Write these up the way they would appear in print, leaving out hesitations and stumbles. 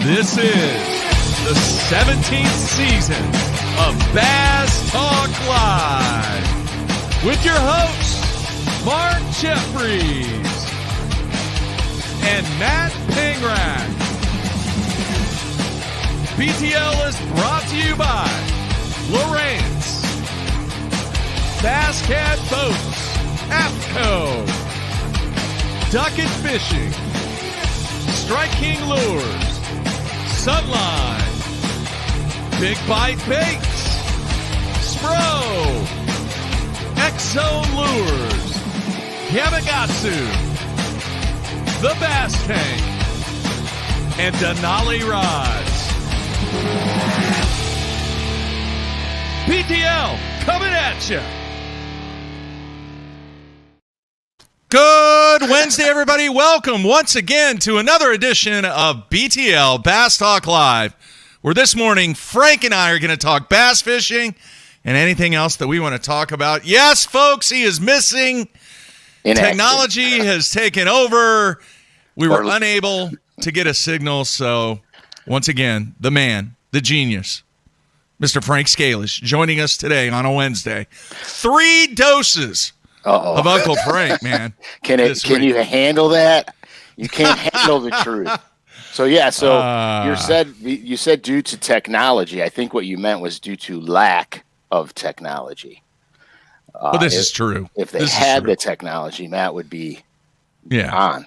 This is the 17th season of Bass Talk Live with your hosts, Mark Jeffries and Matt Pangrat. BTL is brought to you by Lawrence, Bass Cat Boats, APCO, Ducket Fishing, Strike King Lures, Sunline, Big Bite Baits, Spro, X-Zone Lures, Yamagatsu, The Bass Tank, and Denali Rods. BTL coming at you. Good Wednesday, everybody. Welcome once again to another edition of BTL Bass Talk Live, where this morning Frank and I are going to talk bass fishing and anything else that we want to talk about. Yes, folks, he is missing. Technology has taken over. We were unable to get a signal, so once again, the man, the genius, Mr. Frank Scalish, joining us today on a Wednesday. 3 doses of Uncle Frank, man. Can you handle that? You can't handle the truth. So you said due to technology. I think what you meant was due to lack of technology. Well, this is true. If they had the technology, Matt would be on.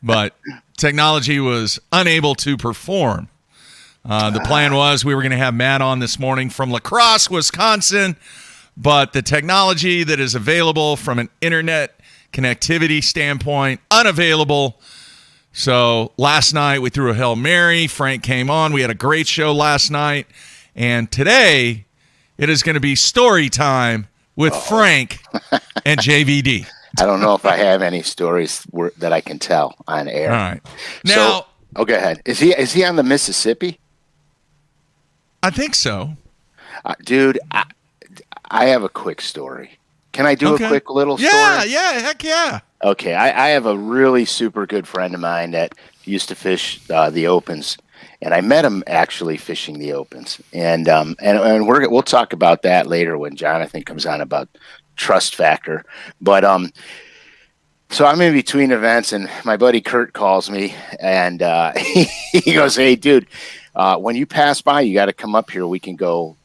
But technology was unable to perform. The plan was we were going to have Matt on this morning from La Crosse, Wisconsin, but the technology that is available from an internet connectivity standpoint, unavailable. So last night we threw a Hail Mary. Frank came on. We had a great show last night. And today it is going to be story time with Frank and JVD. I don't know if I have any stories that I can tell on air. All right. Now, go ahead. Is he on the Mississippi? I think so. Dude, I have a quick story. Can I do a quick little story? Yeah, heck yeah. Okay, I have a really super good friend of mine that used to fish the opens, and I met him actually fishing the opens, and we'll talk about that later when Jonathan comes on about trust factor. But so I'm in between events, and my buddy Kurt calls me, and he goes, "Hey, dude, when you pass by, you got to come up here. We can go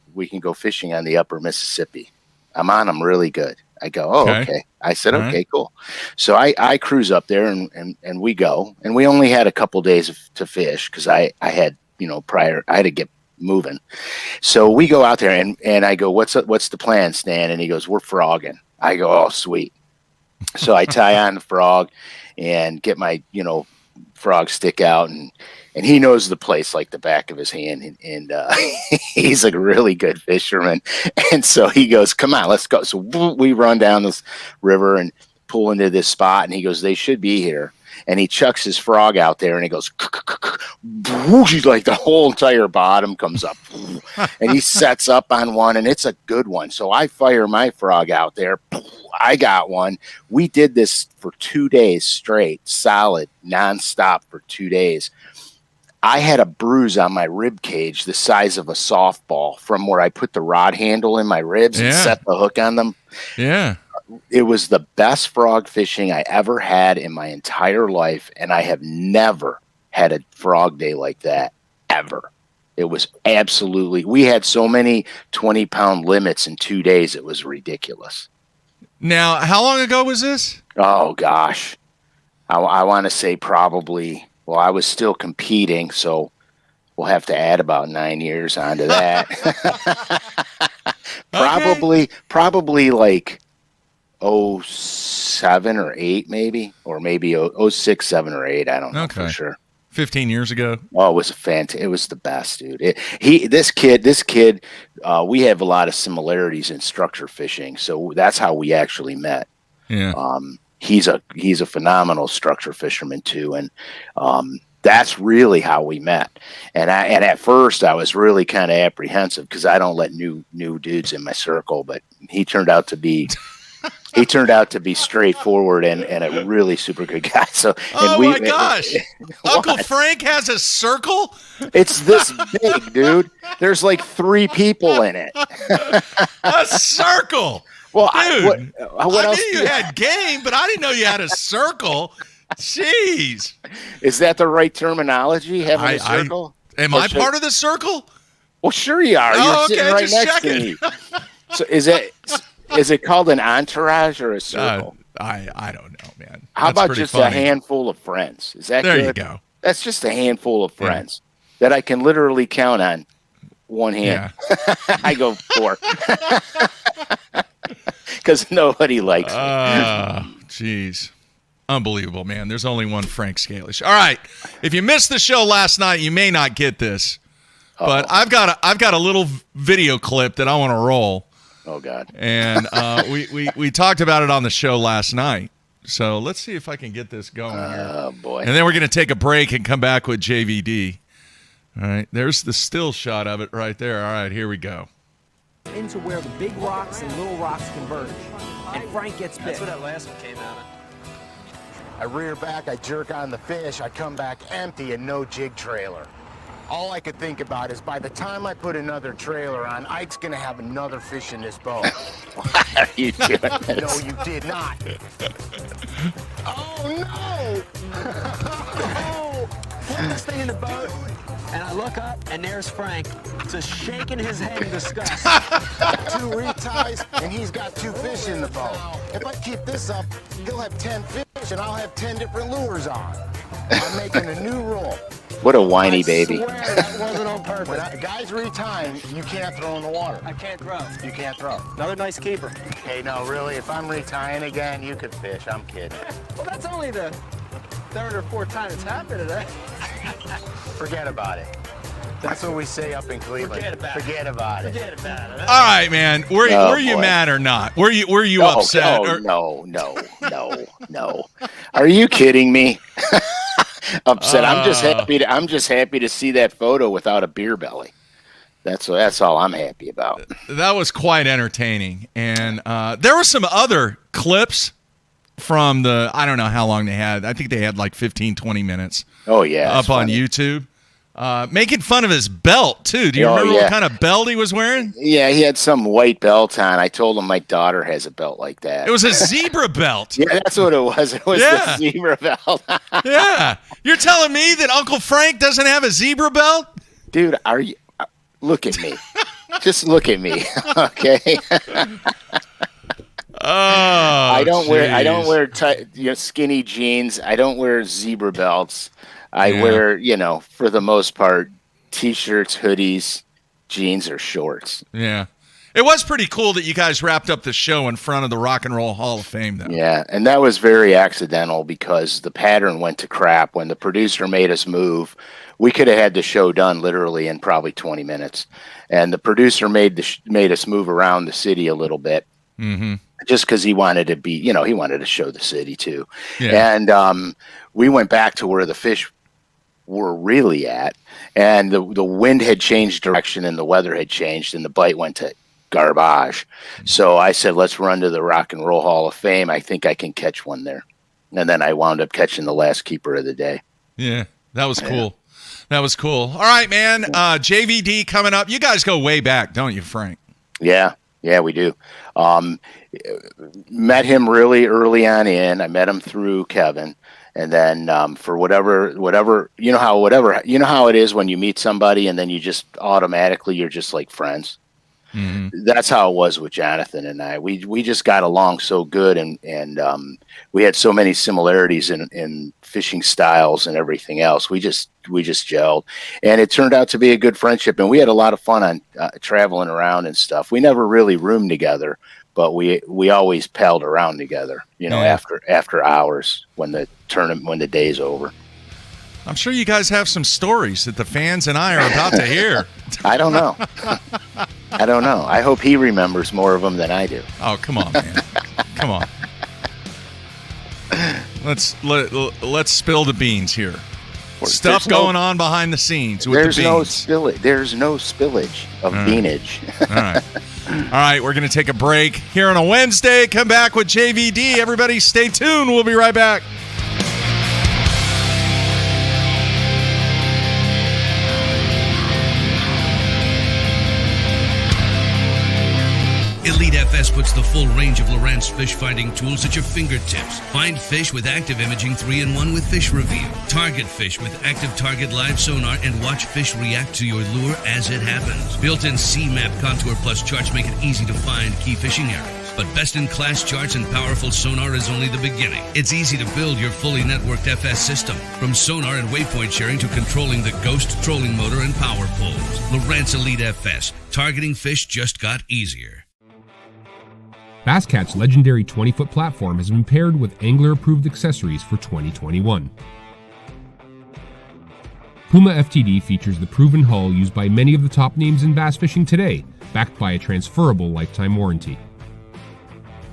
fishing on the upper Mississippi. I'm on them really good." I go, "Oh, okay." I said, All "Okay, right. cool." So I cruise up there and we go, and we only had a couple days to fish because I had, I had to get moving. So we go out there and I go, what's the plan, Stan? And he goes, "We're frogging." I go, "Oh, sweet." So I tie on the frog and get my, frog stick out, and he knows the place like the back of his hand, and he's a really good fisherman. And so he goes, "Come on, let's go." So we run down this river and pull into this spot, and he goes, "They should be here." And he chucks his frog out there, and he goes, whoosh, like the whole entire bottom comes up, and he sets up on one, and it's a good one. So I fire my frog out there. I got one. We did this for 2 days straight, solid, nonstop for 2 days. I had a bruise on my rib cage the size of a softball from where I put the rod handle in my ribs and set the hook on them. Yeah. It was the best frog fishing I ever had in my entire life, and I have never had a frog day like that, ever. It was absolutely – we had so many 20-pound limits in 2 days, it was ridiculous. Now, how long ago was this? Oh, gosh. I want to say probably – well, I was still competing, so we'll have to add about 9 years onto that. Probably like 07 or 08 maybe, or maybe 06, 7 or 8. I don't know for sure. 15 years ago. Oh, it was it was the best, dude. This kid, we have a lot of similarities in structure fishing, so that's how we actually met. Yeah. He's a phenomenal structure fisherman too, and that's really how we met. And at first I was really kind of apprehensive because I don't let new dudes in my circle, but he turned out to be he turned out to be straightforward and a really super good guy. So, my gosh, Uncle Frank has a circle. It's this big, dude. There's like 3 people in it. A circle. Well, dude, what else? I knew you had game, but I didn't know you had a circle. Jeez. Is that the right terminology? Having a circle? Am I part of the circle? Well, sure you are. You're sitting right next to me. So is it called an entourage or a circle? I don't know, man. How about just funny. A handful of friends? Is that there good? You go. That's just a handful of friends that I can literally count on one hand. Yeah. I go 4. Because nobody likes me. Jeez. Unbelievable, man. There's only one Frank Scalish. All right. If you missed the show last night, you may not get this. But I've got a little video clip that I want to roll. Oh God! And we talked about it on the show last night. So let's see if I can get this going here. Oh boy! And then we're going to take a break and come back with JVD. All right, there's the still shot of it right there. All right, here we go. Into where the big rocks and little rocks converge, and Frank gets bit. That's where that last one came out of. I rear back, I jerk on the fish, I come back empty and no jig trailer. All I could think about is by the time I put another trailer on, Ike's gonna have another fish in this boat. Why are you doing this? No, you did not. Oh no! Oh, put this thing in the boat, and I look up, and there's Frank, just shaking his head in disgust. Got 2 reties, and he's got 2 fish in the boat. If I keep this up, he'll have 10 fish, and I'll have 10 different lures on. I'm making a new rule. What a whiny baby. I swear that wasn't on purpose. When guys retie, you can't throw in the water. I can't throw. You can't throw. Another nice keeper. Hey, no, really, if I'm retying again, you could fish. I'm kidding. Well, that's only the 3rd or 4th time it's happened today. Forget about it. That's what we say up in Cleveland. Forget about it. Forget about it. All right, man. Were you mad or not? Were you upset? No. Are you kidding me? Upset. I'm just happy to see that photo without a beer belly. That's all I'm happy about. That was quite entertaining, and there were some other clips from I don't know how long they had. I think they had like 15, 20 minutes. Oh yeah, up on YouTube. Making fun of his belt too. Do you remember what kind of belt he was wearing? Yeah, he had some white belt on. I told him my daughter has a belt like that. It was a zebra belt. Yeah, that's what it was. It was the zebra belt. Yeah, you're telling me that Uncle Frank doesn't have a zebra belt? Dude, are you? Look at me. Just look at me, okay? I don't wear skinny jeans. I don't wear zebra belts. I wear, for the most part, T-shirts, hoodies, jeans, or shorts. Yeah. It was pretty cool that you guys wrapped up the show in front of the Rock and Roll Hall of Fame, though. Yeah, and that was very accidental because the pattern went to crap. When the producer made us move, we could have had the show done literally in probably 20 minutes. And the producer made us move around the city a little bit. Mm-hmm. Just because he wanted to be, he wanted to show the city too. Yeah. And we went back to where the fish were really at, and the wind had changed direction and the weather had changed and the bite went to garbage. So I said, let's run to the Rock and Roll Hall of Fame. I think I can catch one there. And then I wound up catching the last keeper of the day. Yeah, that was cool. That was cool. All right, man. JVD coming up. You guys go way back, don't you, Frank? Yeah, we do. Met him really early on in. I met him through Kevin. And then for whatever, you know how it is when you meet somebody and then you just automatically, you're just like friends. Mm-hmm. That's how it was with Jonathan and I. We just got along so good, and we had so many similarities in fishing styles and everything else. We just gelled, and it turned out to be a good friendship. And we had a lot of fun on traveling around and stuff. We never really roomed together, but we always palled around together. After hours when the day's over. I'm sure you guys have some stories that the fans and I are about to hear. I don't know. I hope he remembers more of them than I do. Oh, come on, man. Come on. Let's spill the beans here. Stuff going on behind the scenes with the beans. There's no spillage of beanage. All right. All right, we're going to take a break here on a Wednesday. Come back with JVD. Everybody stay tuned. We'll be right back. Elite FS puts the full range of Lowrance fish finding tools at your fingertips. Find fish with active imaging 3-in-1 with Fish Reveal. Target fish with active target live sonar and watch fish react to your lure as it happens. Built-in C-Map Contour Plus charts make it easy to find key fishing areas. But best-in-class charts and powerful sonar is only the beginning. It's easy to build your fully networked FS system. From sonar and waypoint sharing to controlling the Ghost trolling motor and power pulls. Lowrance Elite FS. Targeting fish just got easier. Basscat's legendary 20-foot platform has been paired with angler-approved accessories for 2021. Puma FTD features the proven hull used by many of the top names in bass fishing today, backed by a transferable lifetime warranty.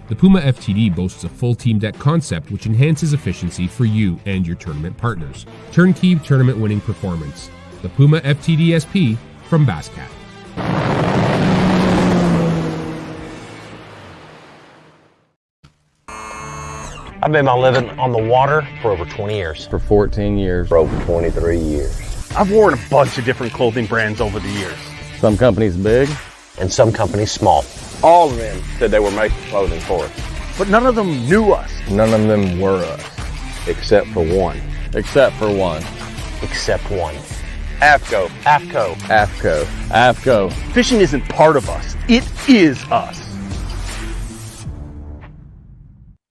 The Puma FTD boasts a full team deck concept which enhances efficiency for you and your tournament partners. Turnkey tournament-winning performance. The Puma FTD SP from Basscat. I've made my living on the water for over 20 years. For 14 years. For over 23 years. I've worn a bunch of different clothing brands over the years. Some companies big. And some companies small. All of them said they were making clothing for us. But none of them knew us. None of them were us. Except for one. Except for one. Except one. AFCO. AFCO. AFCO. AFCO. Fishing isn't part of us. It is us.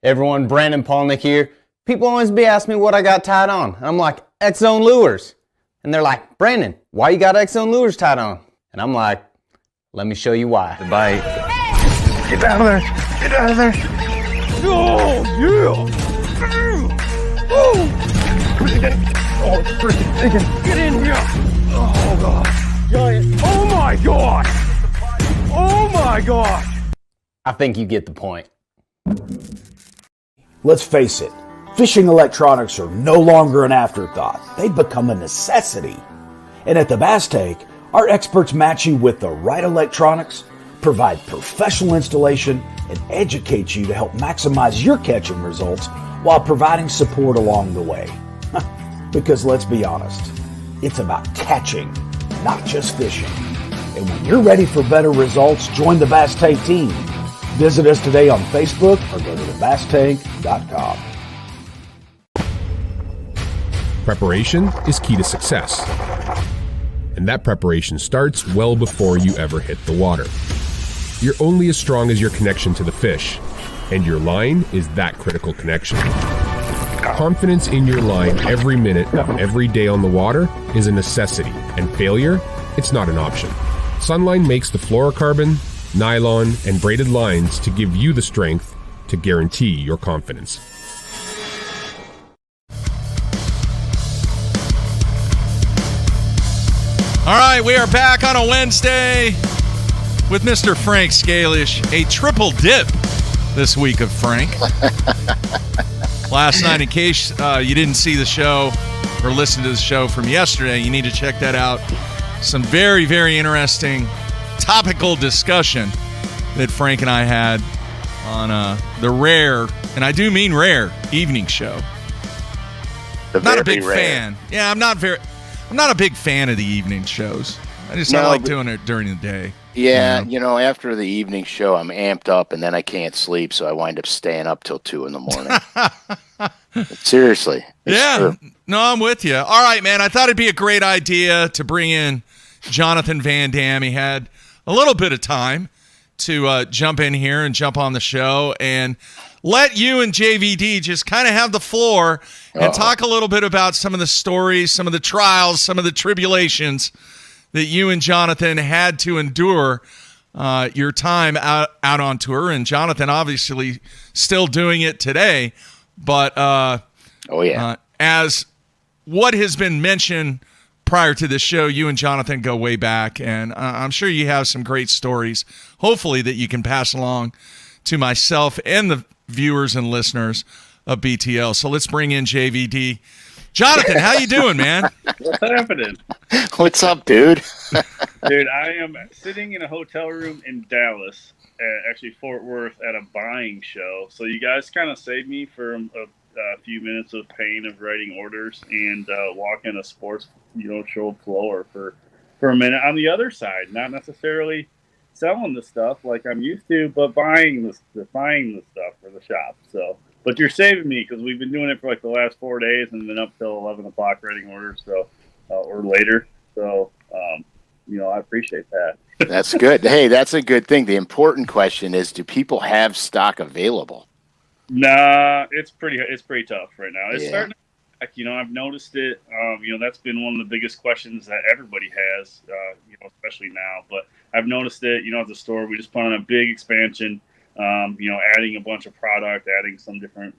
Everyone, Brandon Polnick here. People always be asking me what I got tied on. And I'm like, X-Zone Lures. And they're like, Brandon, why you got X-Zone Lures tied on? And I'm like, let me show you why. The bite. Get out of there. Get out of there. Oh, yeah. Oh, it's freaking thinking. Get in here. Oh, God. Giant. Oh, my gosh. Oh, my gosh. I think you get the point. Let's face it, fishing electronics are no longer an afterthought. They've become a necessity. And at the Bass Tank, our experts match you with the right electronics, provide professional installation, and educate you to help maximize your catching results while providing support along the way. Because let's be honest, it's about catching, not just fishing. And when you're ready for better results, join the Bass Tank team. Visit us today on Facebook or go to thebasstank.com. Preparation is key to success. And that preparation starts well before you ever hit the water. You're only as strong as your connection to the fish, and your line is that critical connection. Confidence in your line every minute of every day on the water is a necessity, and failure, it's not an option. Sunline makes the fluorocarbon, nylon, and braided lines to give you the strength to guarantee your confidence. All right, we are back on a Wednesday with Mr. Frank Scalish. A triple dip this week of Frank. Last night, in case you didn't see the show or listen to the show from yesterday, you need to check that out. Some very, very interesting topical discussion that Frank and I had on the rare, and I do mean rare, evening show. Not a big fan. Yeah, I'm not a big fan of the evening shows. I just don't like doing it during the day. Yeah, after the evening show, I'm amped up, and then I can't sleep, so I wind up staying up till 2 in the morning. Seriously. Yeah. True. No, I'm with you. All right, man. I thought it'd be a great idea to bring in Jonathon VanDam. He had a little bit of time to jump in here and jump on the show and let you and JVD just kind of have the floor and talk a little bit about some of the stories, some of the trials, some of the tribulations that you and Jonathon had to endure your time out on tour. And Jonathon obviously still doing it today. But as what has been mentioned prior to this show, you and Jonathon go way back, and I'm sure you have some great stories, hopefully, that you can pass along to myself and the viewers and listeners of BTL. So let's bring in JVD. Jonathan, how you doing, man? What's happening? What's up, dude? Dude, I am sitting in a hotel room in Dallas, actually Fort Worth, at a buying show. So you guys kind of saved me from a few minutes of pain of writing orders and walking a sports, show floor for a minute on the other side, not necessarily selling the stuff like I'm used to, but buying the stuff for the shop. So, but you're saving me because we've been doing it for like the last 4 days and then up till 11 o'clock writing orders, so or later. So, I appreciate that. That's good. Hey, that's a good thing. The important question is, do people have stock available? Nah, it's pretty tough right now. It's Yeah. starting to, I've noticed it. That's been one of the biggest questions that everybody has, especially now. But I've noticed it, at the store. We just put on a big expansion, adding a bunch of product, adding some different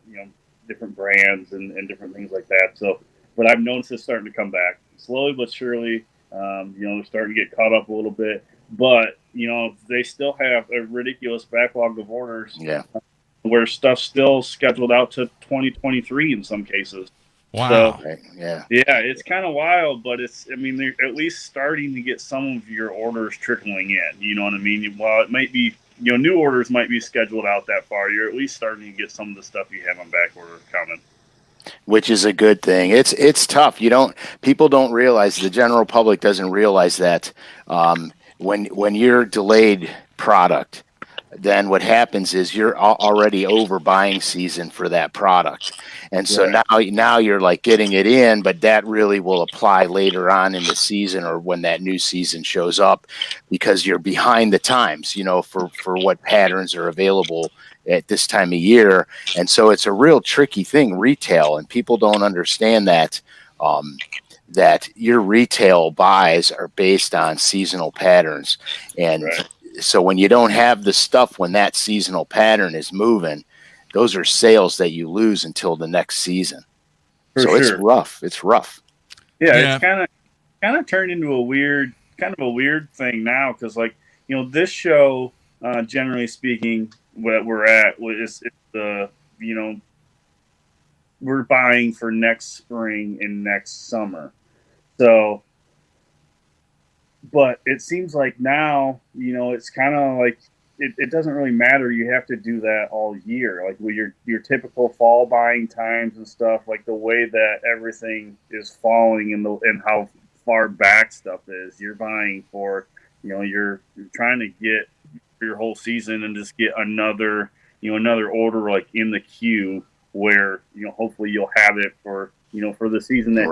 brands and different things like that. So, but I've noticed it's starting to come back slowly but surely. They're starting to get caught up a little bit, but they still have a ridiculous backlog of orders. Yeah. Where stuff's still scheduled out to 2023 in some cases. Wow. So, yeah, it's kind of wild, but they're at least starting to get some of your orders trickling in. You know what I mean? While it might be, new orders might be scheduled out that far, you're at least starting to get some of the stuff you have on back order coming. Which is a good thing. It's tough. People don't realize, the general public doesn't realize that when you're delayed product, then what happens is you're already over buying season for that product. And so now you're like getting it in, but that really will apply later on in the season or when that new season shows up, because you're behind the times, for what patterns are available at this time of year. And so it's a real tricky thing, retail, and people don't understand that, that your retail buys are based on seasonal patterns. And so when you don't have the stuff when that seasonal pattern is moving, those are sales that you lose until the next season. It's rough. It's rough. Yeah. It's kind of turned into a weird thing now, because this show, generally speaking, what we're at is the we're buying for next spring and next summer. So, but it seems like now, it's kind of like it doesn't really matter. You have to do that all year. Like with your typical fall buying times and stuff, like the way that everything is falling and how far back stuff is. You're buying for, you're trying to get your whole season and just get another order like in the queue where, hopefully you'll have it for the season that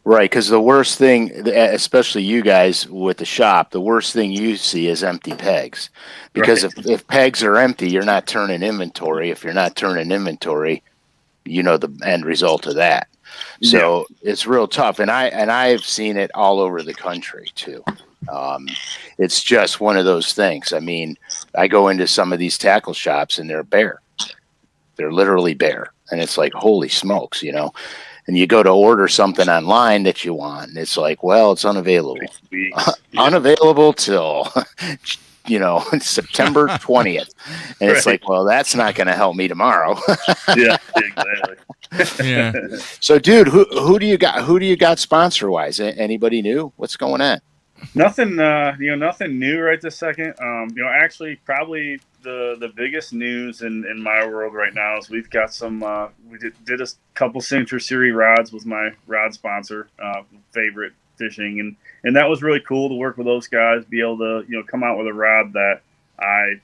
Right, because the worst thing, especially you guys with the shop, the worst thing you see is empty pegs. Because if pegs are empty, you're not turning inventory. If you're not turning inventory, the end result of that. So it's real tough, and I've seen it all over the country too. It's just one of those things. I mean, I go into some of these tackle shops and they're bare. They're literally bare, and it's like, holy smokes, And you go to order something online that you want, and it's like, well, it's unavailable. Unavailable till, September 20th. And it's like, well, that's not going to help me tomorrow. Yeah, exactly. Yeah. So, dude, who do you got? Who do you got sponsor wise? Anybody new? What's going on? Nothing, nothing new right this second. Actually, probably the biggest news in my world right now is we've got some. We did a couple Signature Series rods with my rod sponsor, Favorite Fishing, and that was really cool to work with those guys, be able to come out with a rod that I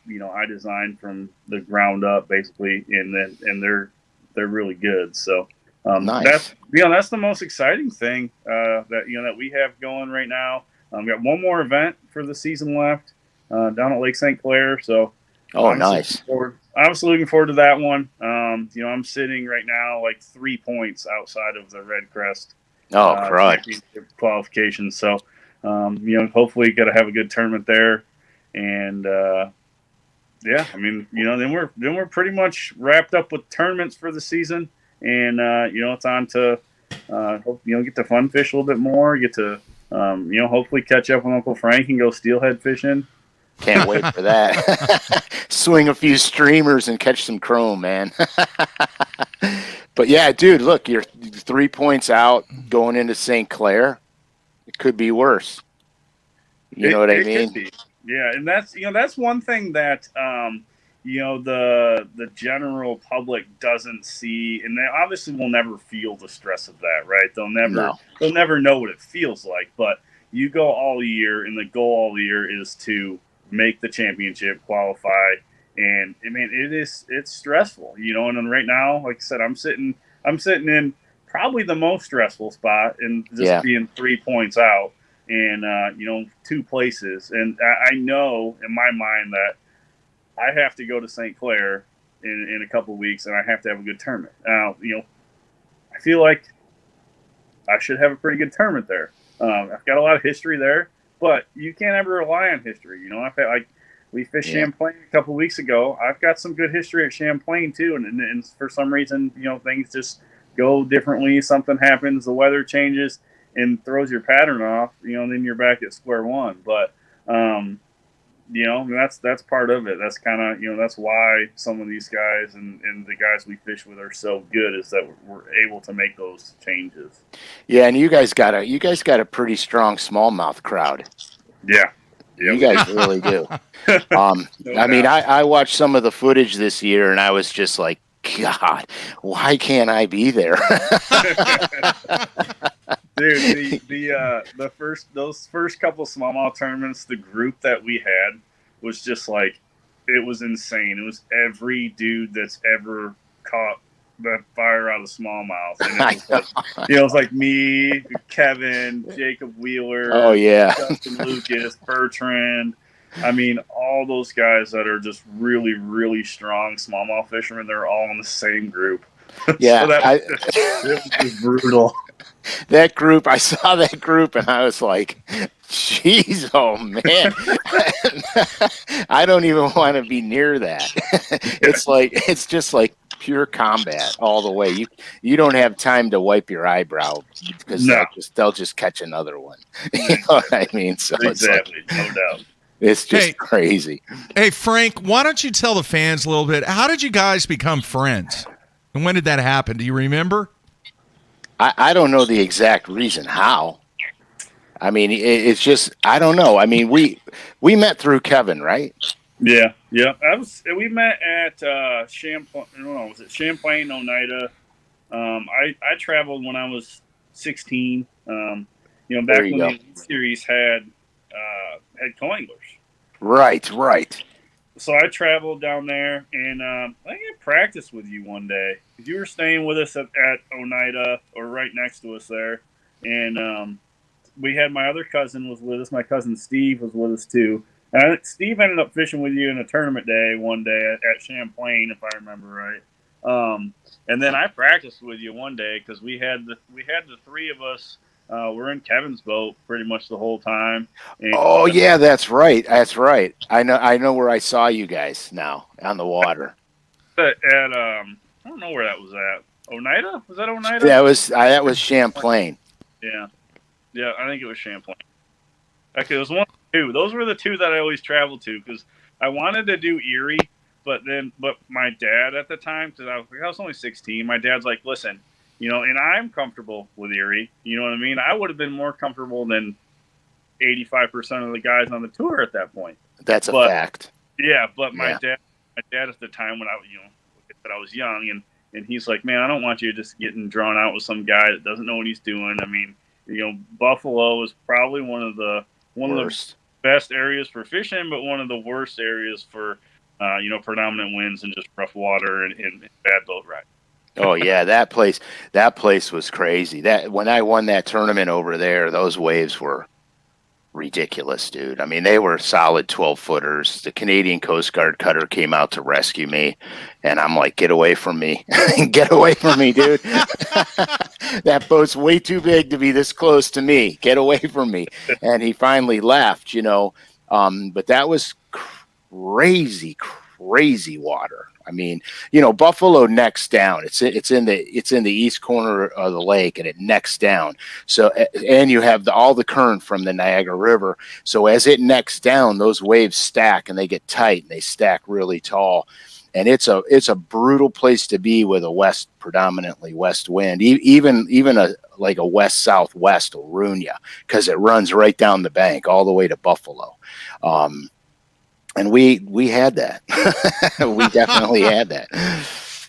designed from the ground up basically, and they're really good. So nice. That's the most exciting thing that we have going right now. We got one more event for the season left down at Lake St. Clair. So, nice. Obviously looking forward to that one. I'm sitting right now like 3 points outside of the Red Crest. Qualification. So, hopefully got to have a good tournament there. And then we're pretty much wrapped up with tournaments for the season. And it's on to get to fun fish a little bit more. Get to hopefully catch up with Uncle Frank and go steelhead fishing. Can't wait for that. Swing a few streamers and catch some chrome, man. But yeah, dude, look, you're 3 points out going into St. Clair, it could be worse. You know what I mean? Could be. Yeah, and that's one thing that the general public doesn't see, and they obviously will never feel the stress of that, right? They'll never know what it feels like. But you go all year, and the goal all year is to make the championship, qualify, and I mean it's stressful, And then right now, like I said, I'm sitting in probably the most stressful spot, and just being 3 points out, and 2 places, and I know in my mind that I have to go to St. Clair in a couple of weeks, and I have to have a good tournament. Now, I feel like I should have a pretty good tournament there. I've got a lot of history there, but you can't ever rely on history. We fished Champlain a couple of weeks ago. I've got some good history at Champlain too, and for some reason, things just go differently. Something happens, the weather changes, and throws your pattern off. And then you're back at square one. But that's part of it. That's kind of that's why some of these guys and the guys we fish with are so good, is that we're able to make those changes. Yeah, and you guys got a pretty strong smallmouth crowd. Yeah. Yep. You guys really do. I watched some of the footage this year, and I was just like, God, why can't I be there? Dude, those first couple smallmouth tournaments, the group that we had was just like, it was insane. It was every dude that's ever caught the fire out of smallmouth. And it was like me, Kevin, Jacob Wheeler, oh yeah, Justin Lucas, Bertrand. I mean, all those guys that are just really, really strong smallmouth fishermen, they're all in the same group. Yeah, it was brutal. That group, I saw that group, and I was like, "Jeez, oh man, I don't even want to be near that." It's just like pure combat all the way. You don't have time to wipe your eyebrow, because they'll just catch another one. You know what I mean? So exactly, no doubt. It's just crazy. Hey, Frank, why don't you tell the fans a little bit? How did you guys become friends? And when did that happen? Do you remember? I don't know the exact reason how. I mean, it's just, I don't know. I mean, we met through Kevin, right? Yeah. We met at Champlain. No, was it Champlain, Oneida? I traveled when I was 16. Back when the series had co-anglers. Right. So I traveled down there, and I think I practiced with you one day. You were staying with us at Oneida, or right next to us there, and we had my other cousin was with us. My cousin Steve was with us too. And I think Steve ended up fishing with you in a tournament day one day at Champlain, if I remember right. And then I practiced with you one day, because we had the three of us. We're in Kevin's boat pretty much the whole time. And, yeah, that's right. I know where I saw you guys now on the water. I don't know where that was at. Oneida? Was that Oneida? That was Champlain. Yeah, I think it was Champlain. Actually, it was one or two. Those were the two that I always traveled to, because I wanted to do Erie, but my dad at the time, because I was only 16, my dad's like, listen, and I'm comfortable with Erie. You know what I mean? I would have been more comfortable than 85% of the guys on the tour at that point. That's a fact. Yeah, but my dad at the time, when I was young, and he's like, man, I don't want you just getting drawn out with some guy that doesn't know what he's doing. I mean, Buffalo is probably one of the best areas for fishing, but one of the worst areas for predominant winds and just rough water and bad boat ride. Oh yeah, that place was crazy. That when I won that tournament over there, those waves were ridiculous, dude. I mean, they were solid 12-footers. The Canadian Coast Guard cutter came out to rescue me, and I'm like, get away from me. Get away from me, dude. That boat's way too big to be this close to me. Get away from me. And he finally left, but that was crazy water. I mean, Buffalo necks down. It's in the east corner of the lake, and it necks down. So, and you have all the current from the Niagara River. So as it necks down, those waves stack, and they get tight, and they stack really tall. and it's a brutal place to be with a predominantly west wind. Even a west southwest will ruin you because it runs right down the bank all the way to Buffalo. And we had that. We definitely had that.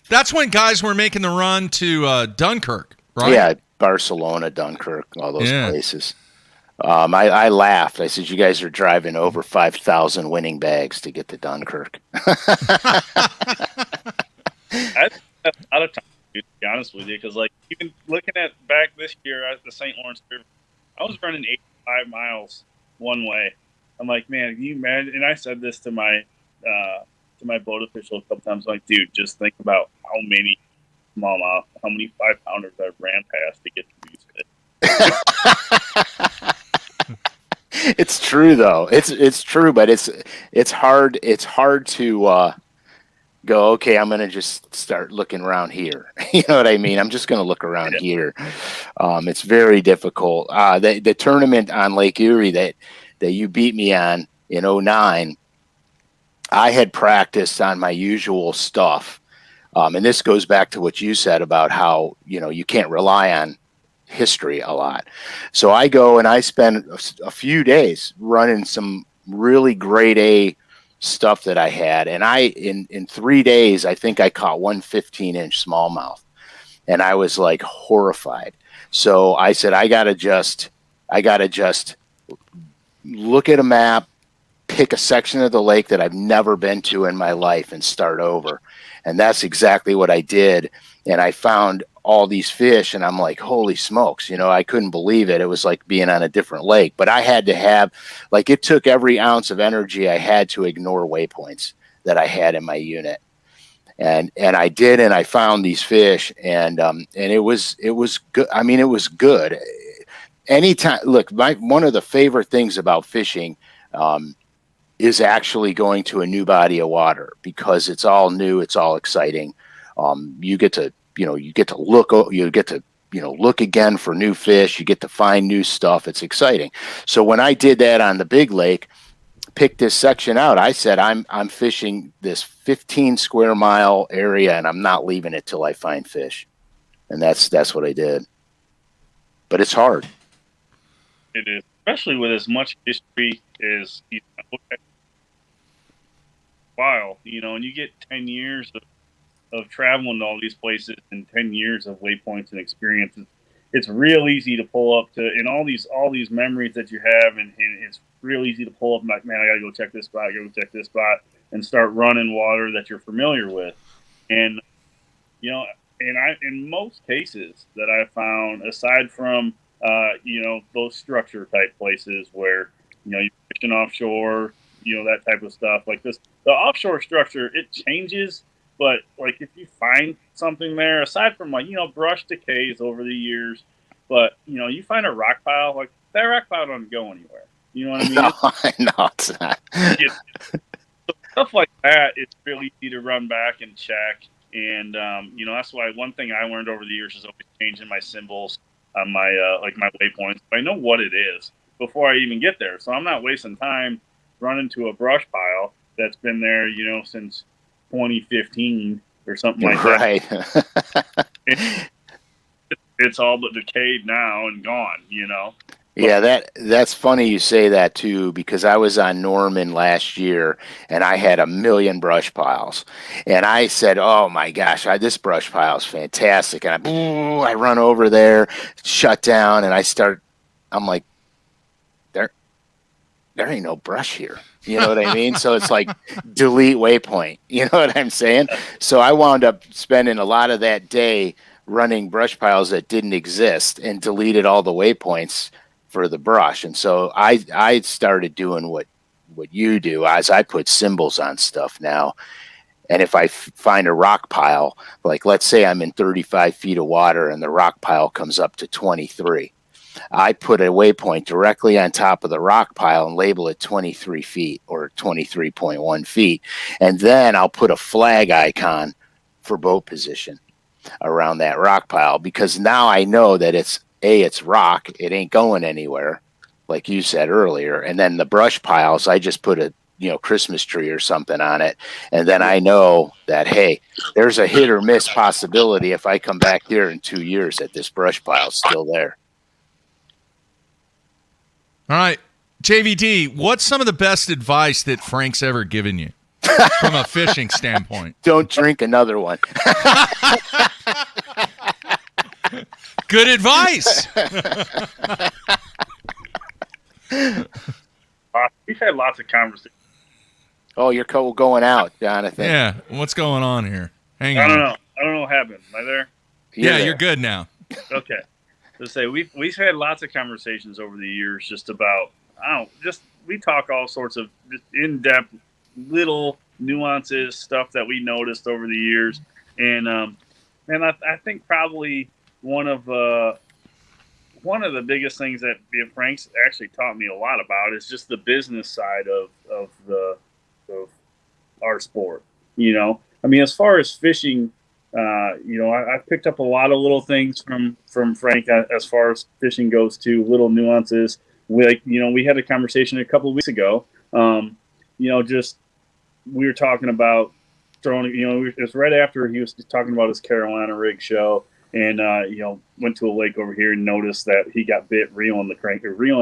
That's when guys were making the run to Dunkirk, right? Yeah, Barcelona, Dunkirk, all those places. I laughed. I said, "You guys are driving over 5,000 winning bags to get to Dunkirk." I had a lot of time, to be honest with you, because like even looking at back this year at the St. Lawrence River, I was running 85 miles one way. I'm like, man, can you imagine? And I said this to my boat official a couple times. I'm like, dude, just think about how many 5-pounders I've ran past to get to these fish. It's true though. It's true, but it's hard to go, okay, I'm going to just start looking around here. You know what I mean? I'm just going to look around here. It's very difficult. The tournament on Lake Erie that you beat me on in 2009, I had practiced on my usual stuff. And this goes back to what you said about how, you can't rely on history a lot. So I go and I spend a few days running some really grade A stuff that I had. And in 3 days, I think I caught one 15-inch smallmouth. And I was like horrified. So I said, I gotta just look at a map, pick a section of the lake that I've never been to in my life and start over. And that's exactly what I did. And I found all these fish and I'm like, holy smokes, I couldn't believe it. It was like being on a different lake, but I had to have, it took every ounce of energy I had to ignore waypoints that I had in my unit. And I did, and I found these fish and it was good. I mean, it was good. Anytime, look, one of the favorite things about fishing, is actually going to a new body of water because it's all new. It's all exciting. You get to look again for new fish. You get to find new stuff. It's exciting. So when I did that on the big lake, picked this section out, I said, I'm fishing this 15 square mile area and I'm not leaving it till I find fish. And that's what I did. But it's hard. It is, especially with as much history as and you get 10 years of traveling to all these places and 10 years of waypoints and experiences. It's real easy to pull up to, and all these memories that you have, and it's real easy to pull up and like, man, I gotta go check this spot, and start running water that you're familiar with. And in most cases that I found, aside from those structure type places where you're fishing offshore, that type of stuff like this, the offshore structure, it changes. But like if you find something there, aside from brush decays over the years, but you find a rock pile, like that rock pile doesn't go anywhere. You know what I mean? No, it's not. Stuff like that, it's really easy to run back and check. And that's why one thing I learned over the years is always changing my symbols on my my waypoints. I know what it is before I even get there, so I'm not wasting time running to a brush pile that's been there, since 2015 or something like that. Right. It's all but decayed now and gone, Yeah, that's funny you say that too, because I was on Norman last year and I had 1 million brush piles, and I said, "Oh my gosh, this brush pile is fantastic!" And I run over there, shut down, and I'm like, there ain't no brush here. You know what I mean? So it's like delete waypoint. You know what I'm saying? So I wound up spending a lot of that day running brush piles that didn't exist and deleted all the waypoints for the brush. And so I started doing what you do, as I put symbols on stuff now. And if I find a rock pile, like let's say I'm in 35 feet of water and the rock pile comes up to 23, I put a waypoint directly on top of the rock pile and label it 23 feet or 23.1 feet. And then I'll put a flag icon for boat position around that rock pile, because now I know that it's rock. It ain't going anywhere, like you said earlier. And then the brush piles, I just put a Christmas tree or something on it. And then I know that, hey, there's a hit or miss possibility if I come back here in 2 years that this brush pile's still there. All right. JVD, what's some of the best advice that Frank's ever given you from a fishing standpoint? Don't drink another one. Good advice. We've had lots of conversations. Oh, you're going out, Jonathan. Yeah. What's going on here? Hang on. I don't know what happened. Am I there? You're good now. Okay. Let's say we've had lots of conversations over the years just about, we talk all sorts of just in-depth little nuances, stuff that we noticed over the years. And I think probably one of the biggest things that Frank's actually taught me a lot about is just the business side of our sport. As far as fishing, I picked up a lot of little things from Frank as far as fishing goes too, little nuances. We had a conversation a couple of weeks ago. We were talking about throwing. It was right after he was talking about his Carolina rig show, and went to a lake over here and noticed that he got bit reeling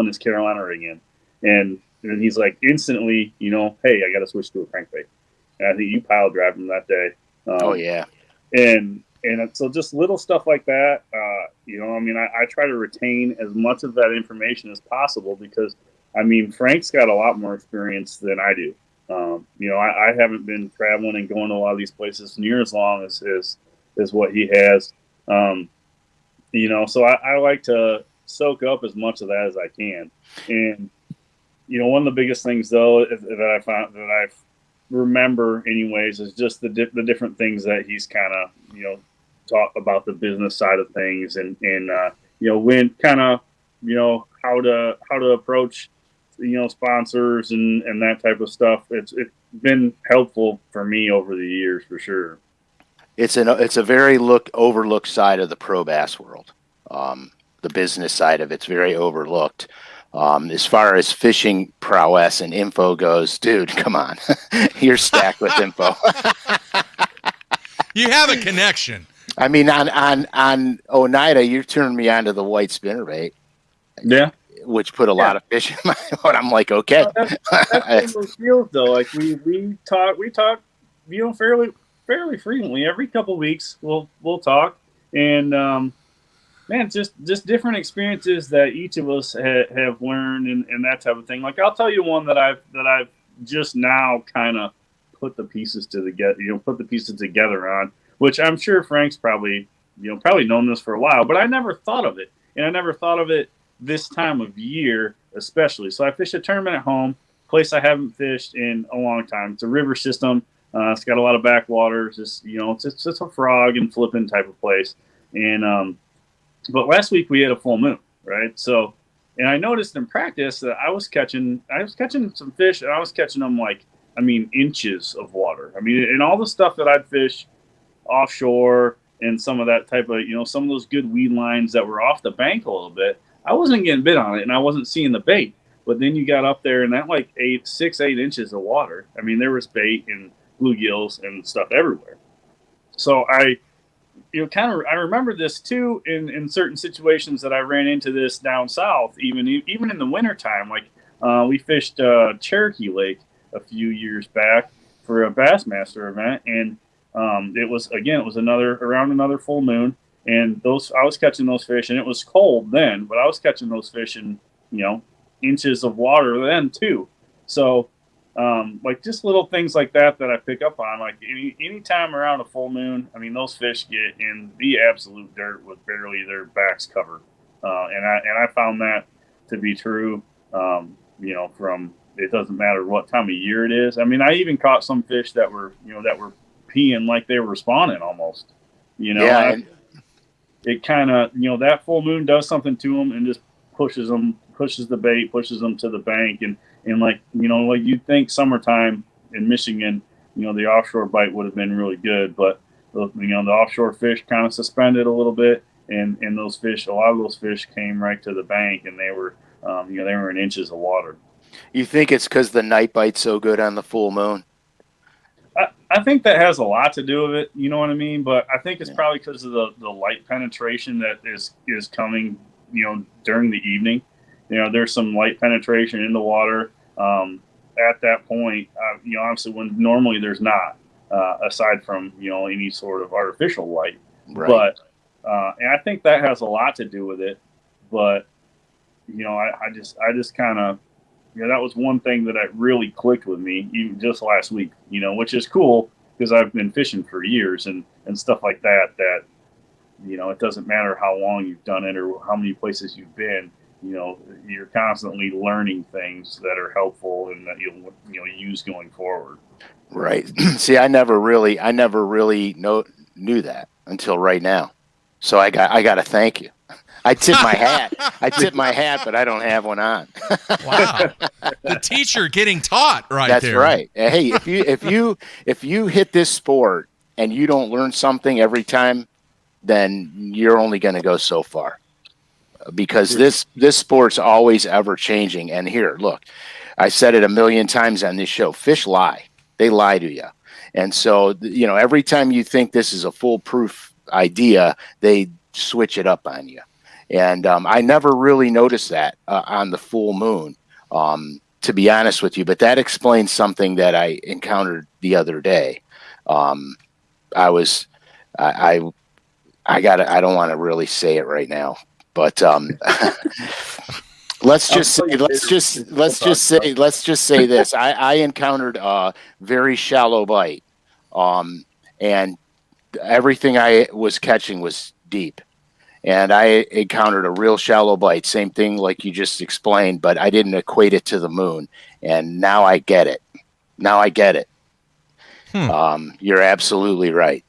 his Carolina rig in, and he's like instantly, hey, I got to switch to a crankbait. And I think you pile drive him that day. Oh yeah. And so just little stuff like that, I try to retain as much of that information as possible because, Frank's got a lot more experience than I do. I haven't been traveling and going to a lot of these places near as long as what he has. So I like to soak up as much of that as I can. And, one of the biggest things, though, that I found that I remember anyways is just the different things that he's kind of taught about the business side of things and when kind of how to approach sponsors and that type of stuff. It's been helpful for me over the years for sure. It's a very overlooked side of the pro bass world. The business side of it's very overlooked. As far as fishing prowess and info goes, dude, come on. You're stacked with info. You have a connection. On Oneida, you turned me on to the white spinnerbait. Yeah. Which put a lot of fish in my boat. I'm like, okay. That's one of those deals, though. Like we talk, fairly frequently. Every couple of weeks, we'll talk, and just different experiences that each of us have learned and that type of thing. Like I'll tell you one that I've just now kind of put the pieces together on, which I'm sure Frank's probably known this for a while, but I never thought of it, and I never thought of it this time of year especially. So I fished a tournament at home, place I haven't fished in a long time. It's a river system. It's got a lot of backwaters. It's just a frog and flipping type of place. And but last week we had a full moon, right? So, and I noticed in practice that I was catching some fish, and I was catching them inches of water. And all the stuff that I'd fish offshore and some of that type of, some of those good weed lines that were off the bank a little bit, I wasn't getting bit on it, and I wasn't seeing the bait. But then you got up there, and that 6-8 inches of water. There was bait and bluegills and stuff everywhere. So I remember this too in certain situations that I ran into this down south, even in the wintertime. We fished Cherokee Lake a few years back for a Bassmaster event, and it was around another full moon. And I was catching those fish, and it was cold then, but I was catching those fish in, inches of water then too. So, just little things like that I pick up on. Any time around a full moon, those fish get in the absolute dirt with barely their backs covered. And I found that to be true. From it doesn't matter what time of year it is. I even caught some fish that were peeing like they were spawning almost. Yeah. It kind of, that full moon does something to them and just pushes the bait, pushes them to the bank. And you'd think summertime in Michigan, the offshore bite would have been really good, but the offshore fish kind of suspended a little bit, and a lot of those fish came right to the bank, and they were in inches of water. You think it's because the night bite's so good on the full moon? I think that has a lot to do with it. You know what I mean? But I think it's probably because of the light penetration that is coming, during the evening. There's some light penetration in the water at that point. Obviously, when normally there's not, aside from any sort of artificial light. Right. But and I think that has a lot to do with it. But I just kind of. That was one thing that really clicked with me even just last week, which is cool because I've been fishing for years and stuff like that, it doesn't matter how long you've done it or how many places you've been, you're constantly learning things that are helpful and that you'll use going forward. Right. See, I never really knew that until right now. So I got to thank you. I tip my hat. But I don't have one on. Wow, the teacher getting taught right That's there. Right. Hey, if you hit this sport and you don't learn something every time, then you're only going to go so far. Because this sport's always ever changing. And here, look, I said it a million times on this show. Fish lie. They lie to you. And so every time you think this is a foolproof idea, they switch it up on you. And I never really noticed that on the full moon, to be honest with you. But that explains something that I encountered the other day. I don't want to really say it right now, but let's just say this. I encountered a very shallow bite, and everything I was catching was deep. And I encountered a real shallow bite, same thing like you just explained, but I didn't equate it to the moon. And now I get it. You're absolutely right.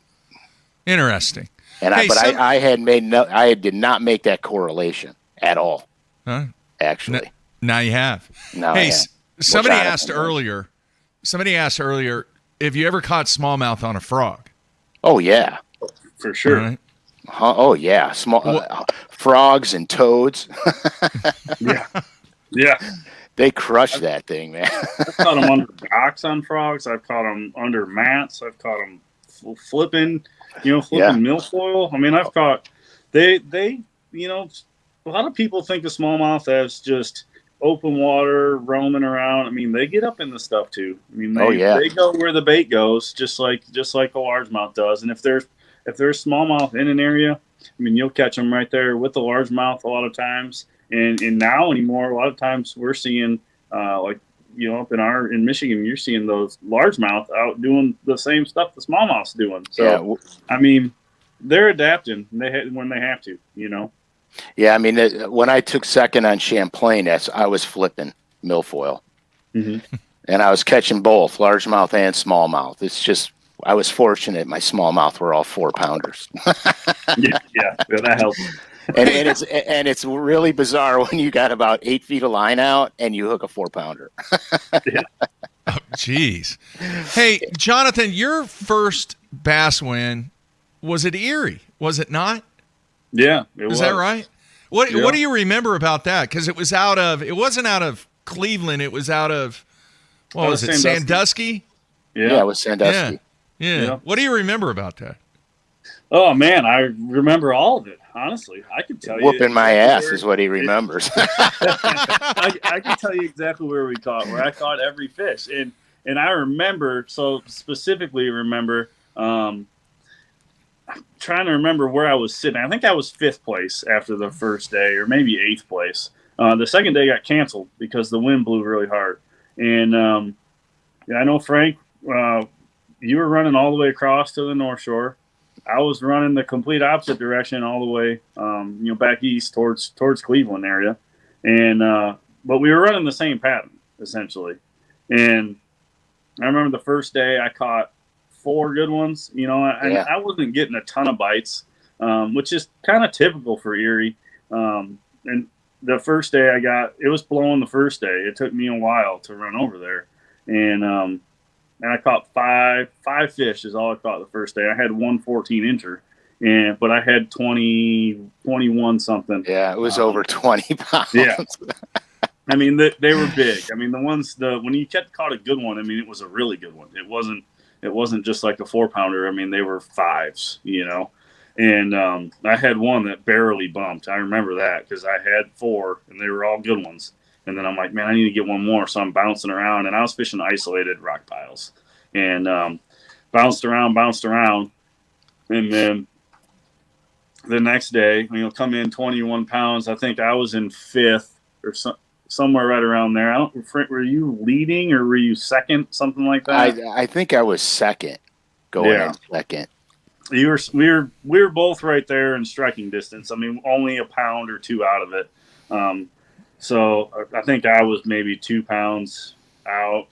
Interesting. And I did not make that correlation at all. Huh? Actually. Now you have. Somebody asked earlier, have you ever caught smallmouth on a frog? Oh, yeah. For sure. Right. Oh, yeah. Small frogs and toads. Yeah. They crush that thing, man. I've caught them under docks on frogs. I've caught them under mats. I've caught them flipping milfoil. I mean, I've caught they a lot of people think of smallmouth as just open water roaming around. I mean, they get up in the stuff too. I mean, they go where the bait goes, just like a largemouth does. And if there's smallmouth in an area, I mean, you'll catch them right there with the largemouth a lot of times. And now anymore, a lot of times we're seeing, up in Michigan, you're seeing those largemouth out doing the same stuff the smallmouth's doing. So, I mean, they're adapting when they have to, Yeah, I mean, when I took second on Champlain, I was flipping milfoil. Mm-hmm. And I was catching both largemouth and smallmouth. It's just, I was fortunate my smallmouth were all 4-pounders. yeah, that helps. And it's really bizarre when you got about 8 feet of line out and you hook a 4-pounder. Yeah. Oh, jeez. Hey, Jonathan, your first bass win was at Erie, was it not? Yeah, it was. Is that right? What do you remember about that? Because it wasn't out of Cleveland. It was out of, what was it, Sandusky? Yeah, it was Sandusky. Yeah. What do you remember about that? Oh, man, I remember all of it, honestly. I could tell you. Whooping my ass is what he remembers. I can tell you exactly where I caught every fish. And I remember, specifically remember, I'm trying to remember where I was sitting. I think I was 5th place after the first day, or maybe 8th place. The second day got canceled because the wind blew really hard. And I know, Frank, you were running all the way across to the North Shore. I was running the complete opposite direction all the way, back east towards Cleveland area. And but we were running the same pattern, essentially. And I remember the first day I caught 4 good ones, I wasn't getting a ton of bites, which is kind of typical for Erie. And the first day it was blowing the first day. It took me a while to run over there. And I caught 5 fish is all I caught the first day. I had 1 14-incher, but I had 21 something. Yeah, it was over 20 pounds. Yeah. I mean, they were big. I mean, when you caught a good one, I mean, it was a really good one. It wasn't just like a 4-pounder. I mean, they were 5s, you know. And I had one that barely bumped. I remember that because I had 4, and they were all good ones. And then I'm like, man, I need to get one more. So I'm bouncing around, and I was fishing isolated rock piles, and bounced around, and then the next day, come in 21 pounds. I think I was in 5th or somewhere right around there. Were you leading or were you second, something like that? I think I was second, going in second. We were both right there in striking distance. I mean, only a pound or 2 out of it. So I think I was maybe 2 pounds out,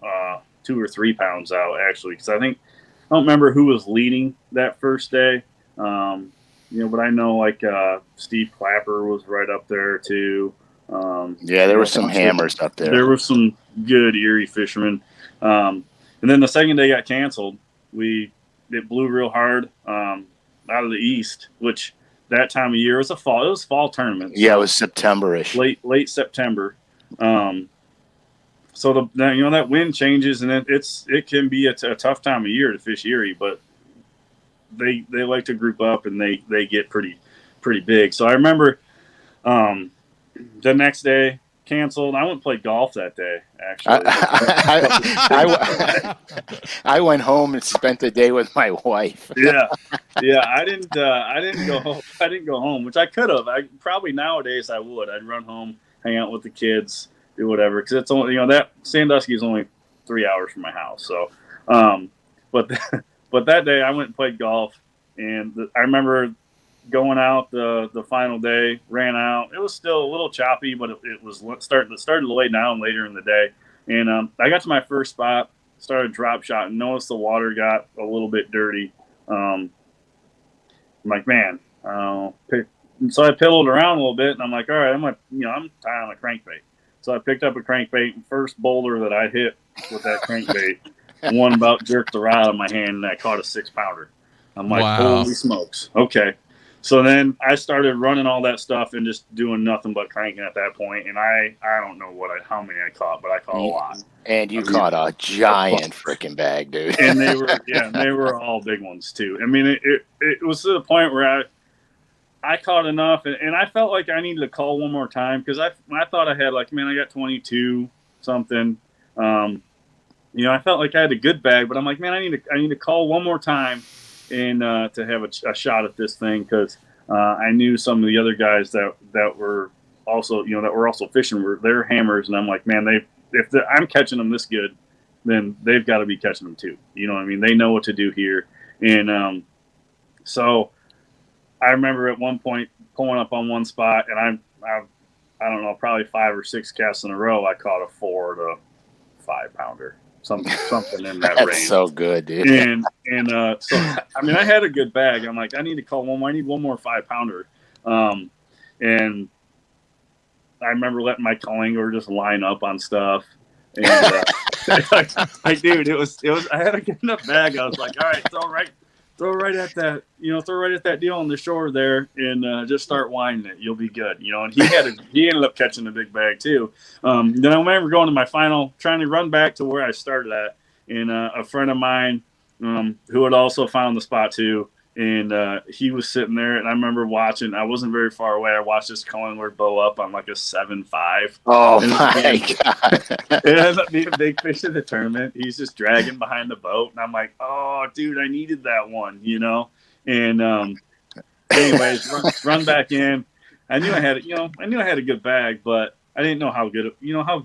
2 or 3 pounds out actually, because I don't remember who was leading that first day. But I know like Steve Clapper was right up there too. There were some hammers up there. There were some good Erie fishermen. And then the second day got canceled. It blew real hard out of the east, which that time of year was it was fall tournament. Yeah, it was September-ish. Late September. So that wind changes, and it can be a tough time of year to fish Erie, but they like to group up and they get pretty big. So I remember the next day canceled. I went and played golf that day. Actually, I went home and spent the day with my wife. yeah. I didn't go home. I didn't go home, which I could have. I probably nowadays I would. I'd run home, hang out with the kids, do whatever. Because it's only that Sandusky is only 3 hours from my house. So, but that day I went and played golf, and I remember going out the final day, ran out. It was still a little choppy, but it was started to lay down later in the day. And I got to my first spot, started drop shot, and noticed the water got a little bit dirty. I'm like, man. So I piddled around a little bit, and I'm like, all right, I'm tying on a crankbait. So I picked up a crankbait, and first boulder that I hit with that crankbait, one about jerked the rod out of my hand, and I caught a 6-pounder. I'm like, wow. Holy smokes. Okay. So then I started running all that stuff and just doing nothing but cranking at that point. And I don't know how many I caught, but I caught a lot. And you caught a giant freaking bag, dude. And they were all big ones too. I mean, it was to the point where I caught enough, and I felt like I needed to call one more time because I thought I had I got 22 something. I felt like I had a good bag, but I'm like, man, I need to call one more time and to have a shot at this thing because I knew some of the other guys that were also fishing were their hammers, and I'm like, man, if I'm catching them this good, then they've got to be catching them too. You know what I mean? They know what to do here, and so I remember at one point pulling up on one spot, and I don't know, probably 5 or 6 casts in a row, I caught a 4 to 5 pounder. Something in that range. That's so good, dude. And so I mean, I had a good bag. I'm like, I need to call one more. I need one more 5-pounder. And I remember letting my calling or just line up on stuff. And dude, it was. I had a good enough bag. I was like, all right, throw right at that deal on the shore there, and just start winding it. You'll be good, And he ended up catching a big bag too. Then I remember going to my final, trying to run back to where I started at, and a friend of mine who had also found the spot too, and he was sitting there, and I remember watching. I wasn't very far away. I watched this Collingwood bow up on like a 7.5. Oh my god! It ends up being a big fish in the tournament. He's just dragging behind the boat, and I'm like, oh, dude, I needed that one, And anyways, run back in. I knew I had a good bag, but I didn't know how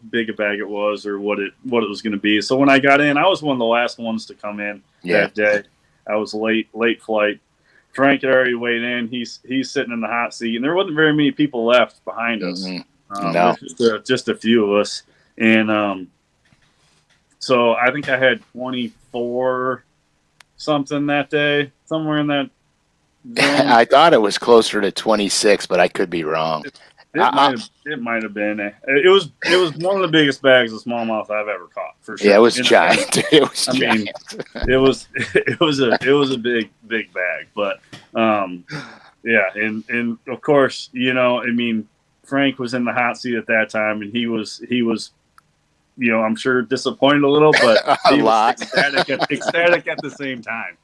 big a bag it was or what it was going to be. So when I got in, I was one of the last ones to come in that day. I was late flight. Frank had already weighed in. He's sitting in the hot seat, and there wasn't very many people left behind us. Mm-hmm. No, just a few of us. And so I think I had 24 something that day, somewhere in that zone. I thought it was closer to 26, but I could be wrong. It might have been. It was one of the biggest bags of smallmouth I've ever caught, for sure. Yeah, it was giant. It was giant. It was a big bag, but and of course, I mean, Frank was in the hot seat at that time, and he was, I'm sure disappointed a little, but he was ecstatic at the same time.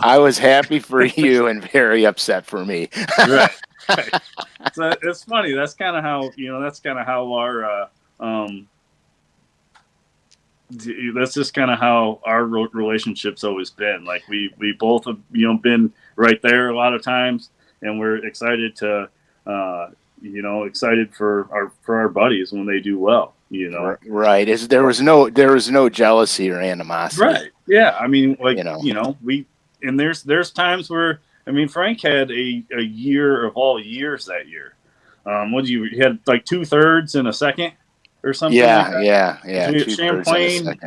I was happy for you and very upset for me. Right. So it's funny. That's kind of how our that's just kind of how our relationship's always been. Like we both have been right there a lot of times, and we're excited to excited for our buddies when they do well. Right. There was no jealousy or animosity. Right. Yeah. I mean, there's times where, Frank had a year of all years that year. You had like 2/3 and a second or something? Yeah. Champlain.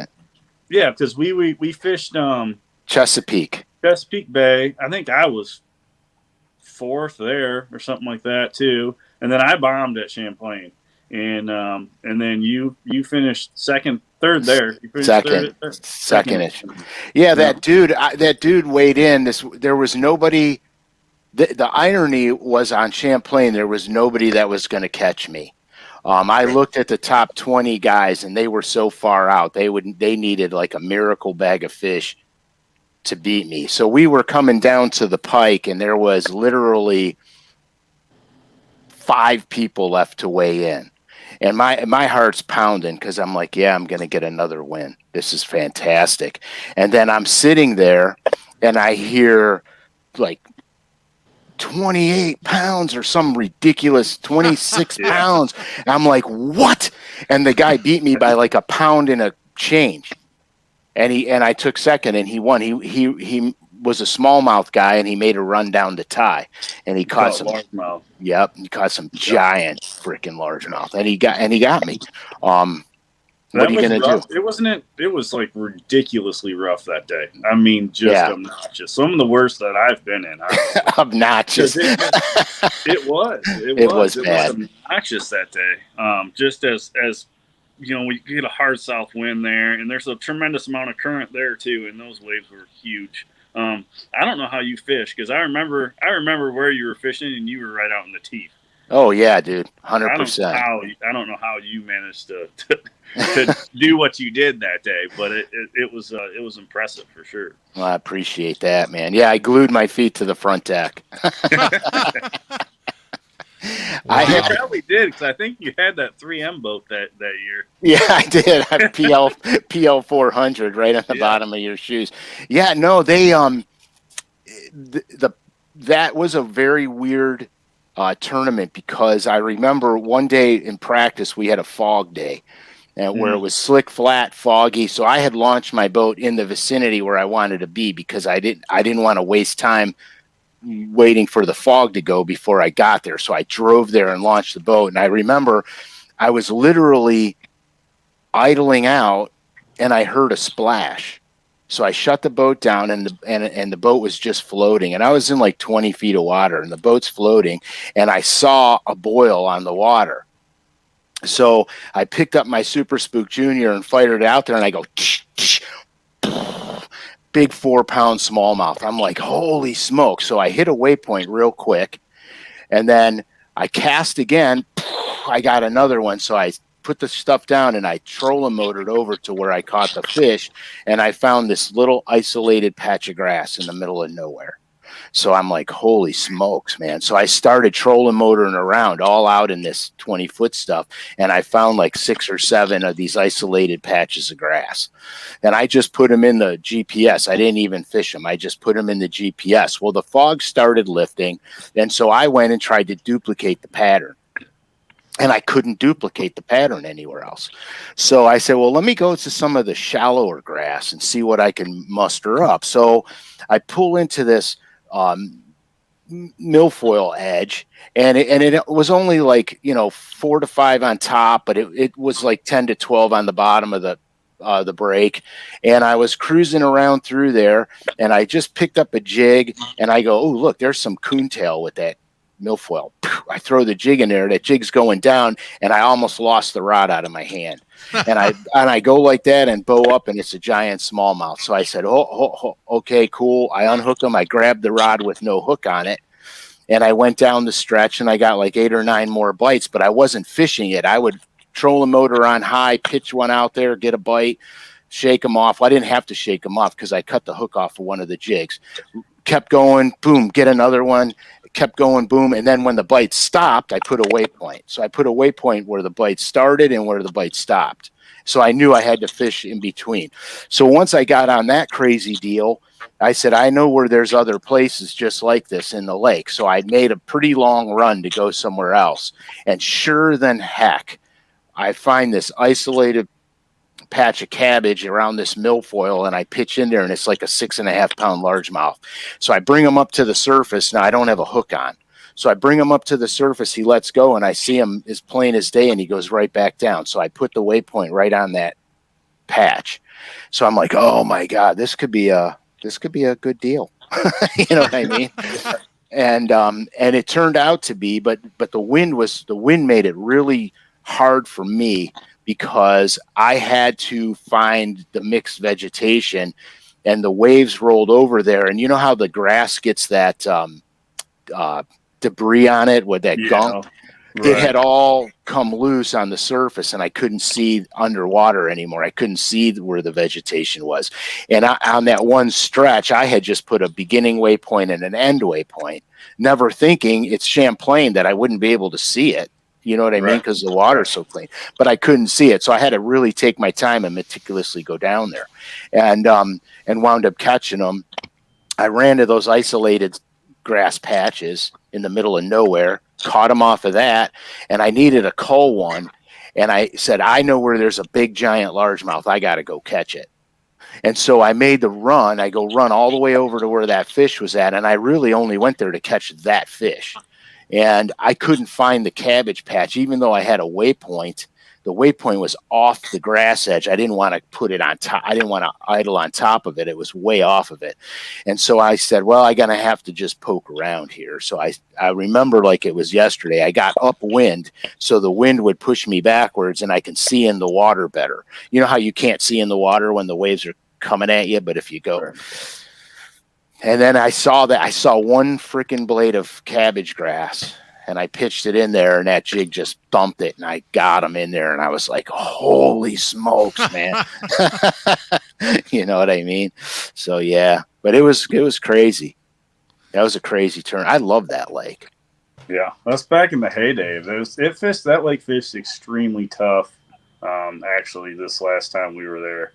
Yeah, because we fished Chesapeake Bay. I think I was 4th there or something like that too. And then I bombed at Champlain. And then you finished 2nd, 3rd there. You finished second-ish. Yeah, that dude weighed in. There was nobody. The irony was on Champlain, there was nobody that was going to catch me. I looked at the top 20 guys, and they were so far out. They needed like a miracle bag of fish to beat me. So we were coming down to the pike, and there was literally 5 people left to weigh in. And my heart's pounding because I'm like, yeah, I'm going to get another win. This is fantastic. And then I'm sitting there, and I hear like 28 pounds or some ridiculous 26 pounds. And I'm like, what? And the guy beat me by like a pound and a change. And I took second, and he won. He was a smallmouth guy, and he made a run down to tie, and he caught some largemouth. Yep, he caught some giant freaking largemouth, and he got me. What are you gonna do? It was like ridiculously rough that day. Obnoxious. Some of the worst that I've been in. Obnoxious. It was bad. Obnoxious that day. Just as we get a hard south wind there, and there's a tremendous amount of current there too, and those waves were huge. I don't know how you fish, because I remember where you were fishing, and you were right out in the teeth. Oh yeah, dude, 100%. I don't know how you managed to do what you did that day, but it was impressive for sure. Well, I appreciate that, man. Yeah, I glued my feet to the front deck. You probably did, because I think you had that 3M boat that year. Yeah, I did. I PL 400 right on the bottom of your shoes. Yeah, no, they that was a very weird tournament, because I remember one day in practice we had a fog day, and where it was slick, flat, foggy. So I had launched my boat in the vicinity where I wanted to be, because I didn't want to waste time waiting for the fog to go before I got there. So I drove there and launched the boat. And I remember I was literally idling out, and I heard a splash. So I shut the boat down, and the boat was just floating. And I was in like 20 feet of water, and the boat's floating, and I saw a boil on the water. So I picked up my Super Spook Junior and fired it out there, and I go, tsh, tsh, big 4-pound smallmouth. I'm like, holy smoke. So I hit a waypoint real quick, and then I cast again. I got another one. So I put the stuff down, and I trolling motored over to where I caught the fish, and I found this little isolated patch of grass in the middle of nowhere. So I'm like, holy smokes, man. So I started trolling motoring around all out in this 20-foot stuff, and I found like 6 or 7 of these isolated patches of grass. And I just put them in the GPS. I didn't even fish them. I just put them in the GPS. Well, the fog started lifting, and so I went and tried to duplicate the pattern. And I couldn't duplicate the pattern anywhere else. So I said, well, let me go to some of the shallower grass and see what I can muster up. So I pull into this milfoil edge, and it was only like 4 to 5 on top, but it was like 10 to 12 on the bottom of the break. And I was cruising around through there, and I just picked up a jig, and I go, oh look, there's some coontail with that milfoil. I throw the jig in there, that jig's going down, and I almost lost the rod out of my hand. And I go like that and bow up, and it's a giant smallmouth. So I said, okay, cool. I unhook him. I grabbed the rod with no hook on it, and I went down the stretch and I got like 8 or 9 more bites, but I wasn't fishing it. I would trolling motor on high, pitch one out there, get a bite, shake them off. Well, I didn't have to shake them off because I cut the hook off of one of the jigs. Kept going, boom, get another one. Kept going, boom. And then when the bite stopped, I put a waypoint. So I put a waypoint where the bite started and where the bite stopped. So I knew I had to fish in between. So once I got on that crazy deal, I said, I know where there's other places just like this in the lake. So I made a pretty long run to go somewhere else. And sure than heck, I find this isolated patch of cabbage around this milfoil, and I pitch in there, and it's like a 6.5 pound largemouth. So I bring him up to the surface. Now I don't have a hook on. So I bring him up to the surface. He lets go, and I see him as plain as day, and he goes right back down. So I put the waypoint right on that patch. So I'm like, oh my God, this could be a good deal. You know what I mean? And it turned out to be, but the wind made it really hard for me because I had to find the mixed vegetation, and the waves rolled over there. And you know how the grass gets that debris on it with that gunk? Right. It had all come loose on the surface, and I couldn't see underwater anymore. I couldn't see where the vegetation was. And on that one stretch, I had just put a beginning waypoint and an end waypoint, never thinking it's Champlain that I wouldn't be able to see it. You know what I mean? Because the water's so clean. But I couldn't see it. So I had to really take my time and meticulously go down there. And wound up catching them. I ran to those isolated grass patches in the middle of nowhere, caught them off of that, and I needed a cull one. And I said, I know where there's a big, giant largemouth. I got to go catch it. And so I made the run. I go run all the way over to where that fish was at, and I really only went there to catch that fish. And I couldn't find the cabbage patch, even though I had a waypoint. The waypoint was off the grass edge. I didn't want to put it on top. I didn't want to idle on top of it. It was way off of it. And so I said, well, I'm going to have to just poke around here. So I remember like it was yesterday. I got upwind, so the wind would push me backwards, and I can see in the water better. You know how you can't see in the water when the waves are coming at you, but if you go... And then I saw one freaking blade of cabbage grass, and I pitched it in there, and that jig just thumped it, and I got him in there, and I was like, holy smokes, man. You know what I mean? So, yeah, but it was crazy. That was a crazy turn. I love that lake. Yeah, that's back in the heyday. That lake fished extremely tough, actually, this last time we were there.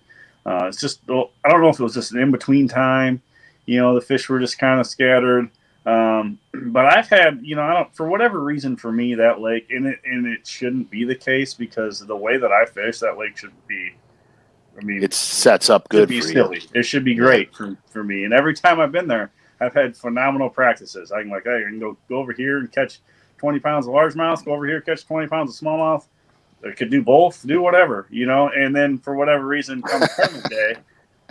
It's just, I don't know if it was just an in-between time. You know, the fish were just kind of scattered. But I've had, for whatever reason for me, that lake, and it shouldn't be the case because the way that I fish, that lake should be, it sets up good for silly. You. It should be great for me. And every time I've been there, I've had phenomenal practices. I can go over here and catch 20 pounds of largemouth, go over here, catch 20 pounds of smallmouth. I could do both, do whatever, and then for whatever reason, come tournament day,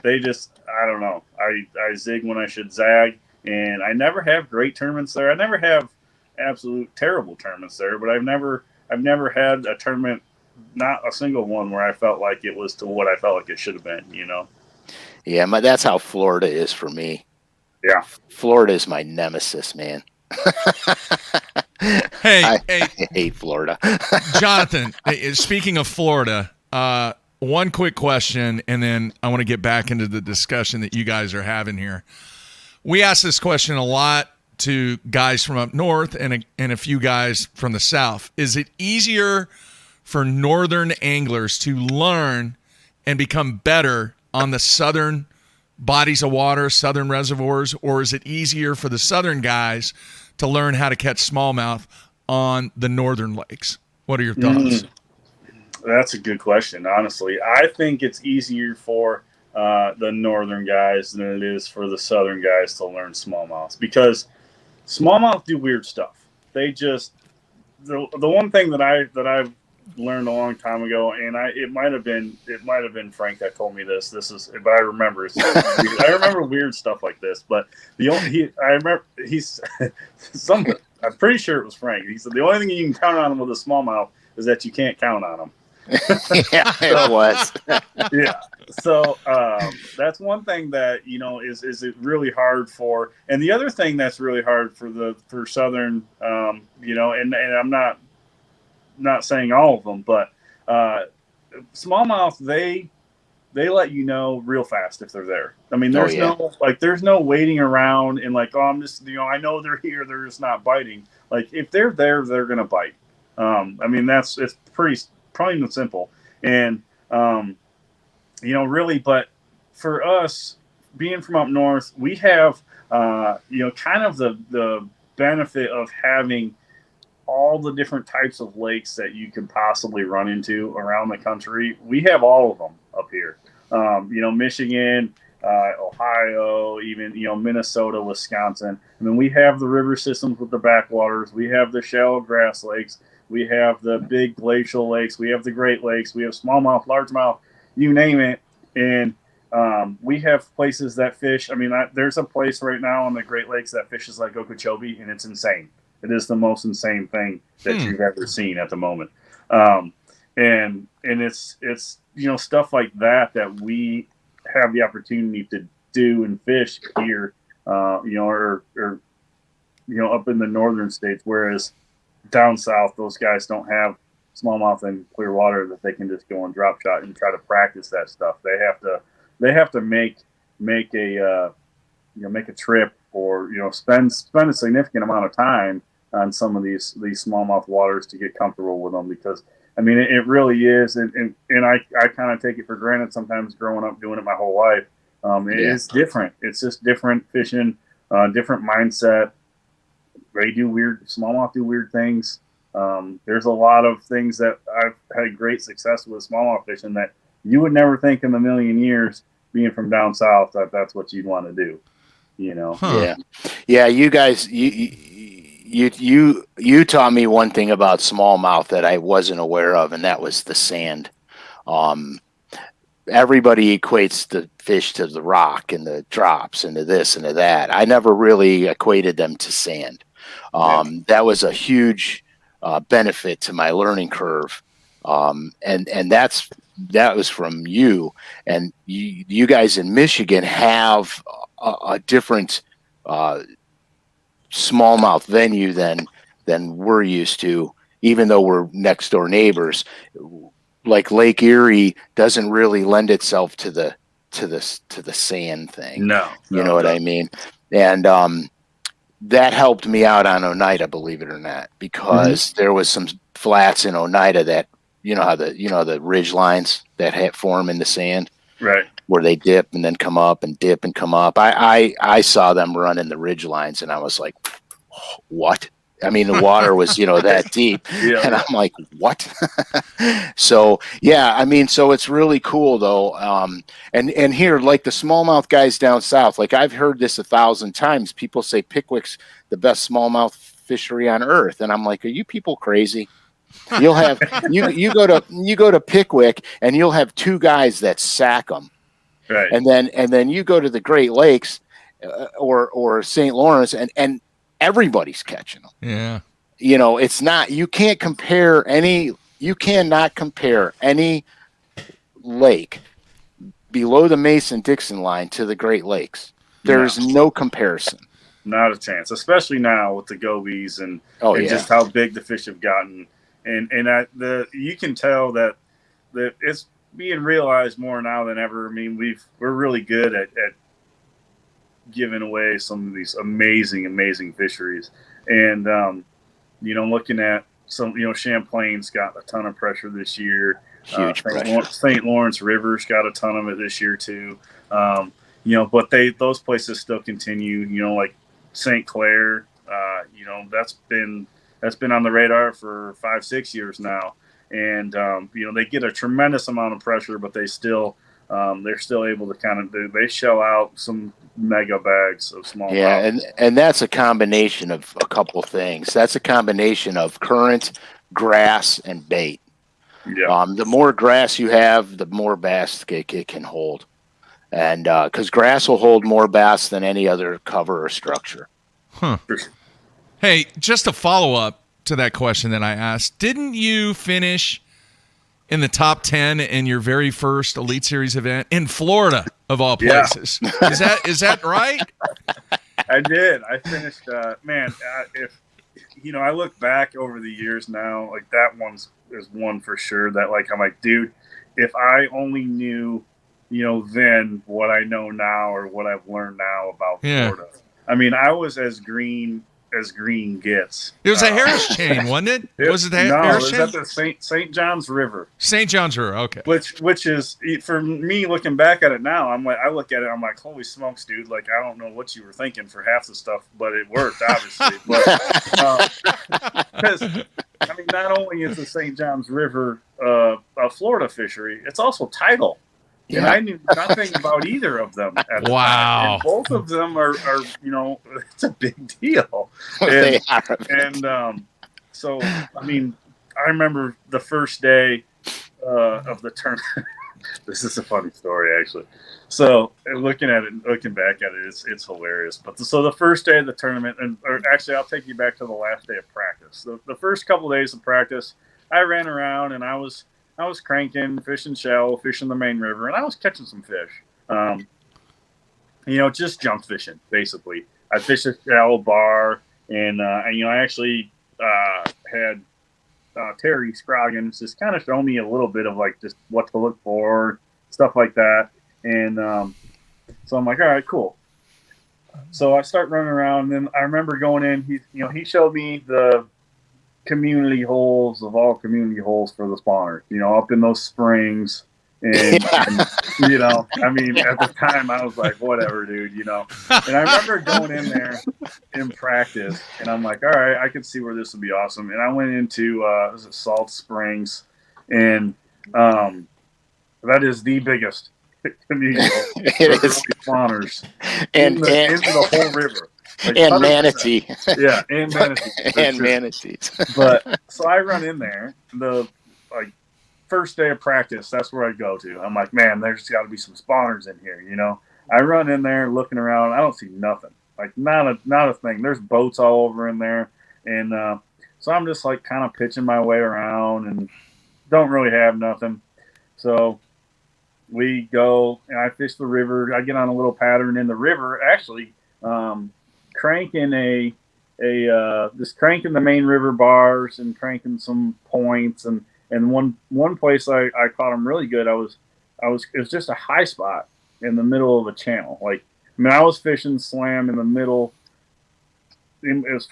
they just, I don't know. I zig when I should zag, and I never have great tournaments there. I never have absolute terrible tournaments there, but I've never had a tournament, not a single one, where I felt like it was to what I felt like it should have been, Yeah, that's how Florida is for me. Yeah. Florida is my nemesis, man. I hate Florida. Jonathan, speaking of Florida, one quick question, and then I want to get back into the discussion that you guys are having here. We ask this question a lot to guys from up north and a few guys from the south. Is it easier for northern anglers to learn and become better on the southern bodies of water, southern reservoirs, or is it easier for the southern guys to learn how to catch smallmouth on the northern lakes? What are your thoughts? That's a good question, honestly. I think it's easier for the northern guys than it is for the southern guys to learn smallmouth, because smallmouth do weird stuff. They just the one thing that I've learned a long time ago, and it might have been Frank that told me this. But I remember I remember weird stuff like this. But I'm pretty sure it was Frank. He said the only thing you can count on with a smallmouth is that you can't count on them. Yeah, it was. Yeah. So that's one thing that is it really hard for, and the other thing that's really hard for southern, and I'm not saying all of them, but smallmouth they let you know real fast if they're there. I mean, there's no waiting around and like, oh, I'm just I know they're here, they're just not biting. Like if they're there, they're gonna bite. I mean, it's pretty plain and simple, and really. But for us, being from up north, we have kind of the benefit of having all the different types of lakes that you can possibly run into around the country. We have all of them up here. Michigan, Ohio, even Minnesota, Wisconsin. I mean, we have the river systems with the backwaters. We have the shallow grass lakes. We have the big glacial lakes. We have the Great Lakes. We have smallmouth, largemouth, you name it. And we have places that fish. I mean, there's a place right now on the Great Lakes that fishes like Okeechobee, and it's insane. It is the most insane thing that you've ever seen at the moment. And it's stuff like that we have the opportunity to do and fish here, or up in the northern states, whereas down south, those guys don't have smallmouth and clear water that they can just go and drop shot and try to practice that stuff. They have to make a trip or spend a significant amount of time on some of these smallmouth waters to get comfortable with them, because I mean it really is, and I kind of take it for granted sometimes growing up doing it my whole life. It's different. It's just different fishing, different mindset. Smallmouth do weird things. There's a lot of things that I've had great success with smallmouth fishing that you would never think in a million years, being from down south, that's what you'd want to do. Yeah. You guys, you taught me one thing about smallmouth that I wasn't aware of, and that was the sand. Everybody equates the fish to the rock and the drops and to this and to that. I never really equated them to sand. That was a huge benefit to my learning curve, and that was from you. And you guys in Michigan have a different smallmouth venue than we're used to, even though we're next door neighbors. Like Lake Erie doesn't really lend itself to the sand thing. No, you know what I mean? And that helped me out on Oneida, believe it or not, because there was some flats in Oneida that how the ridge lines that form in the sand, right, where they dip and then come up and dip and come up. I saw them running the ridge lines, and I was like, what? I mean, the water was, that deep. Yeah. And I'm like, what? So, yeah, I mean, so it's really cool, though. And here, like the smallmouth guys down south, like I've heard this 1,000 times. People say Pickwick's the best smallmouth fishery on earth. And I'm like, are you people crazy? You'll have, you go to Pickwick, and you'll have two guys that sack them. Right. And then you go to the Great Lakes or St. Lawrence, and everybody's catching them. Yeah. It's not, you cannot compare any lake below the Mason-Dixon line to the Great Lakes. There's no comparison. Not a chance, especially now with the gobies and just how big the fish have gotten. And you can tell that it's being realized more now than ever. I mean, we're really good at giving away some of these amazing fisheries, and looking at some, Champlain's got a ton of pressure this year. Huge pressure. St. Lawrence River's got a ton of it this year too. But those places still continue. Like St. Clair, that's been on the radar for 5-6 years now, and they get a tremendous amount of pressure, but they're still able to they shell out some mega bags of small. Yeah, and that's a combination of a couple things. That's a combination of current, grass, and bait. Yeah. The more grass you have, the more bass it can hold, and because grass will hold more bass than any other cover or structure. Huh. Hey, just a follow up to that question that I asked. Didn't you finish in the top 10 in your very first Elite Series event in Florida, of all places. Yeah. Is that right? I did. I finished. If I look back over the years now, like that is one for sure. That like I'm like, dude, if I only knew, then what I know now or what I've learned now about Florida. I mean, I was as green gets. It was a Harris chain, wasn't it? Was it the Harris chain? No, it was at the St. John's River. St. John's River, okay. Which is, for me, looking back at it now, I look at it, I'm like, holy smokes, dude! Like, I don't know what you were thinking for half the stuff, but it worked, obviously. Because not only is the St. John's River a Florida fishery, it's also tidal. Yeah. And I knew nothing about either of them at the time. And both of them are it's a big deal. They are. And so, I remember the first day of the tournament. This is a funny story, actually. So, looking back at it, it's hilarious. But so the first day of the tournament, actually, I'll take you back to the last day of practice. The first couple of days of practice, I ran around and I was cranking, fishing shallow, fishing the main river, and I was catching some fish. Just junk fishing, basically. I fished a shallow bar, and I actually had Terry Scroggins just kind of show me a little bit of like just what to look for, stuff like that. And so I'm like, all right, cool. So I start running around, and then I remember going in. He showed me the community holes of all community holes for the spawners, up in those springs. And at the time I was like, whatever, dude, And I remember going in there in practice, and I'm like, all right, I can see where this would be awesome. And I went into Salt Springs, and that is the biggest community hole it is. Spawners into the whole river. Like and manatee. Yeah, and manatee. And manatees. But so I run in there, the first day of practice, that's where I go to. I'm like, man, there's got to be some spawners in here, I run in there looking around, I don't see nothing. Like not a thing. There's boats all over in there. And so I'm just like kind of pitching my way around and don't really have nothing. So we go and I fish the river. I get on a little pattern in the river, actually, cranking just cranking the main river bars and cranking some points, and one place I caught them really good. It was just a high spot in the middle of a channel. I was fishing slam in the middle. If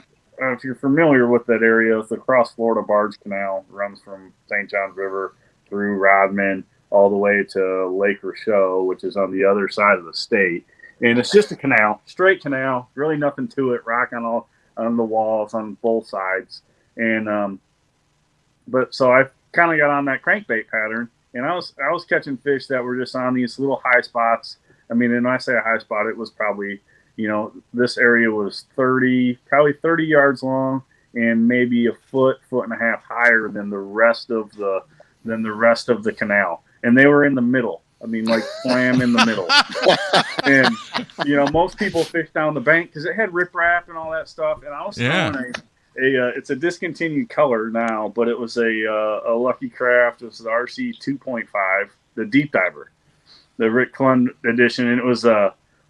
you're familiar with that area, it's the Cross Florida Barge Canal, runs from St. John's River through Rodman all the way to Lake Rochelle, which is on the other side of the state. And it's just a canal, straight canal, really nothing to it, rock on the walls on both sides. And but so I kind of got on that crankbait pattern, and I was catching fish that were just on these little high spots. And when I say a high spot, it was probably, this area was probably 30 yards long and maybe a foot and a half higher than the rest of the canal. And they were in the middle. Slam in the middle. And, most people fish down the bank because it had riprap and all that stuff. And I was throwing it's a discontinued color now, but it was a Lucky Craft. It was the RC 2.5, the Deep Diver, the Rick Clun edition. And it was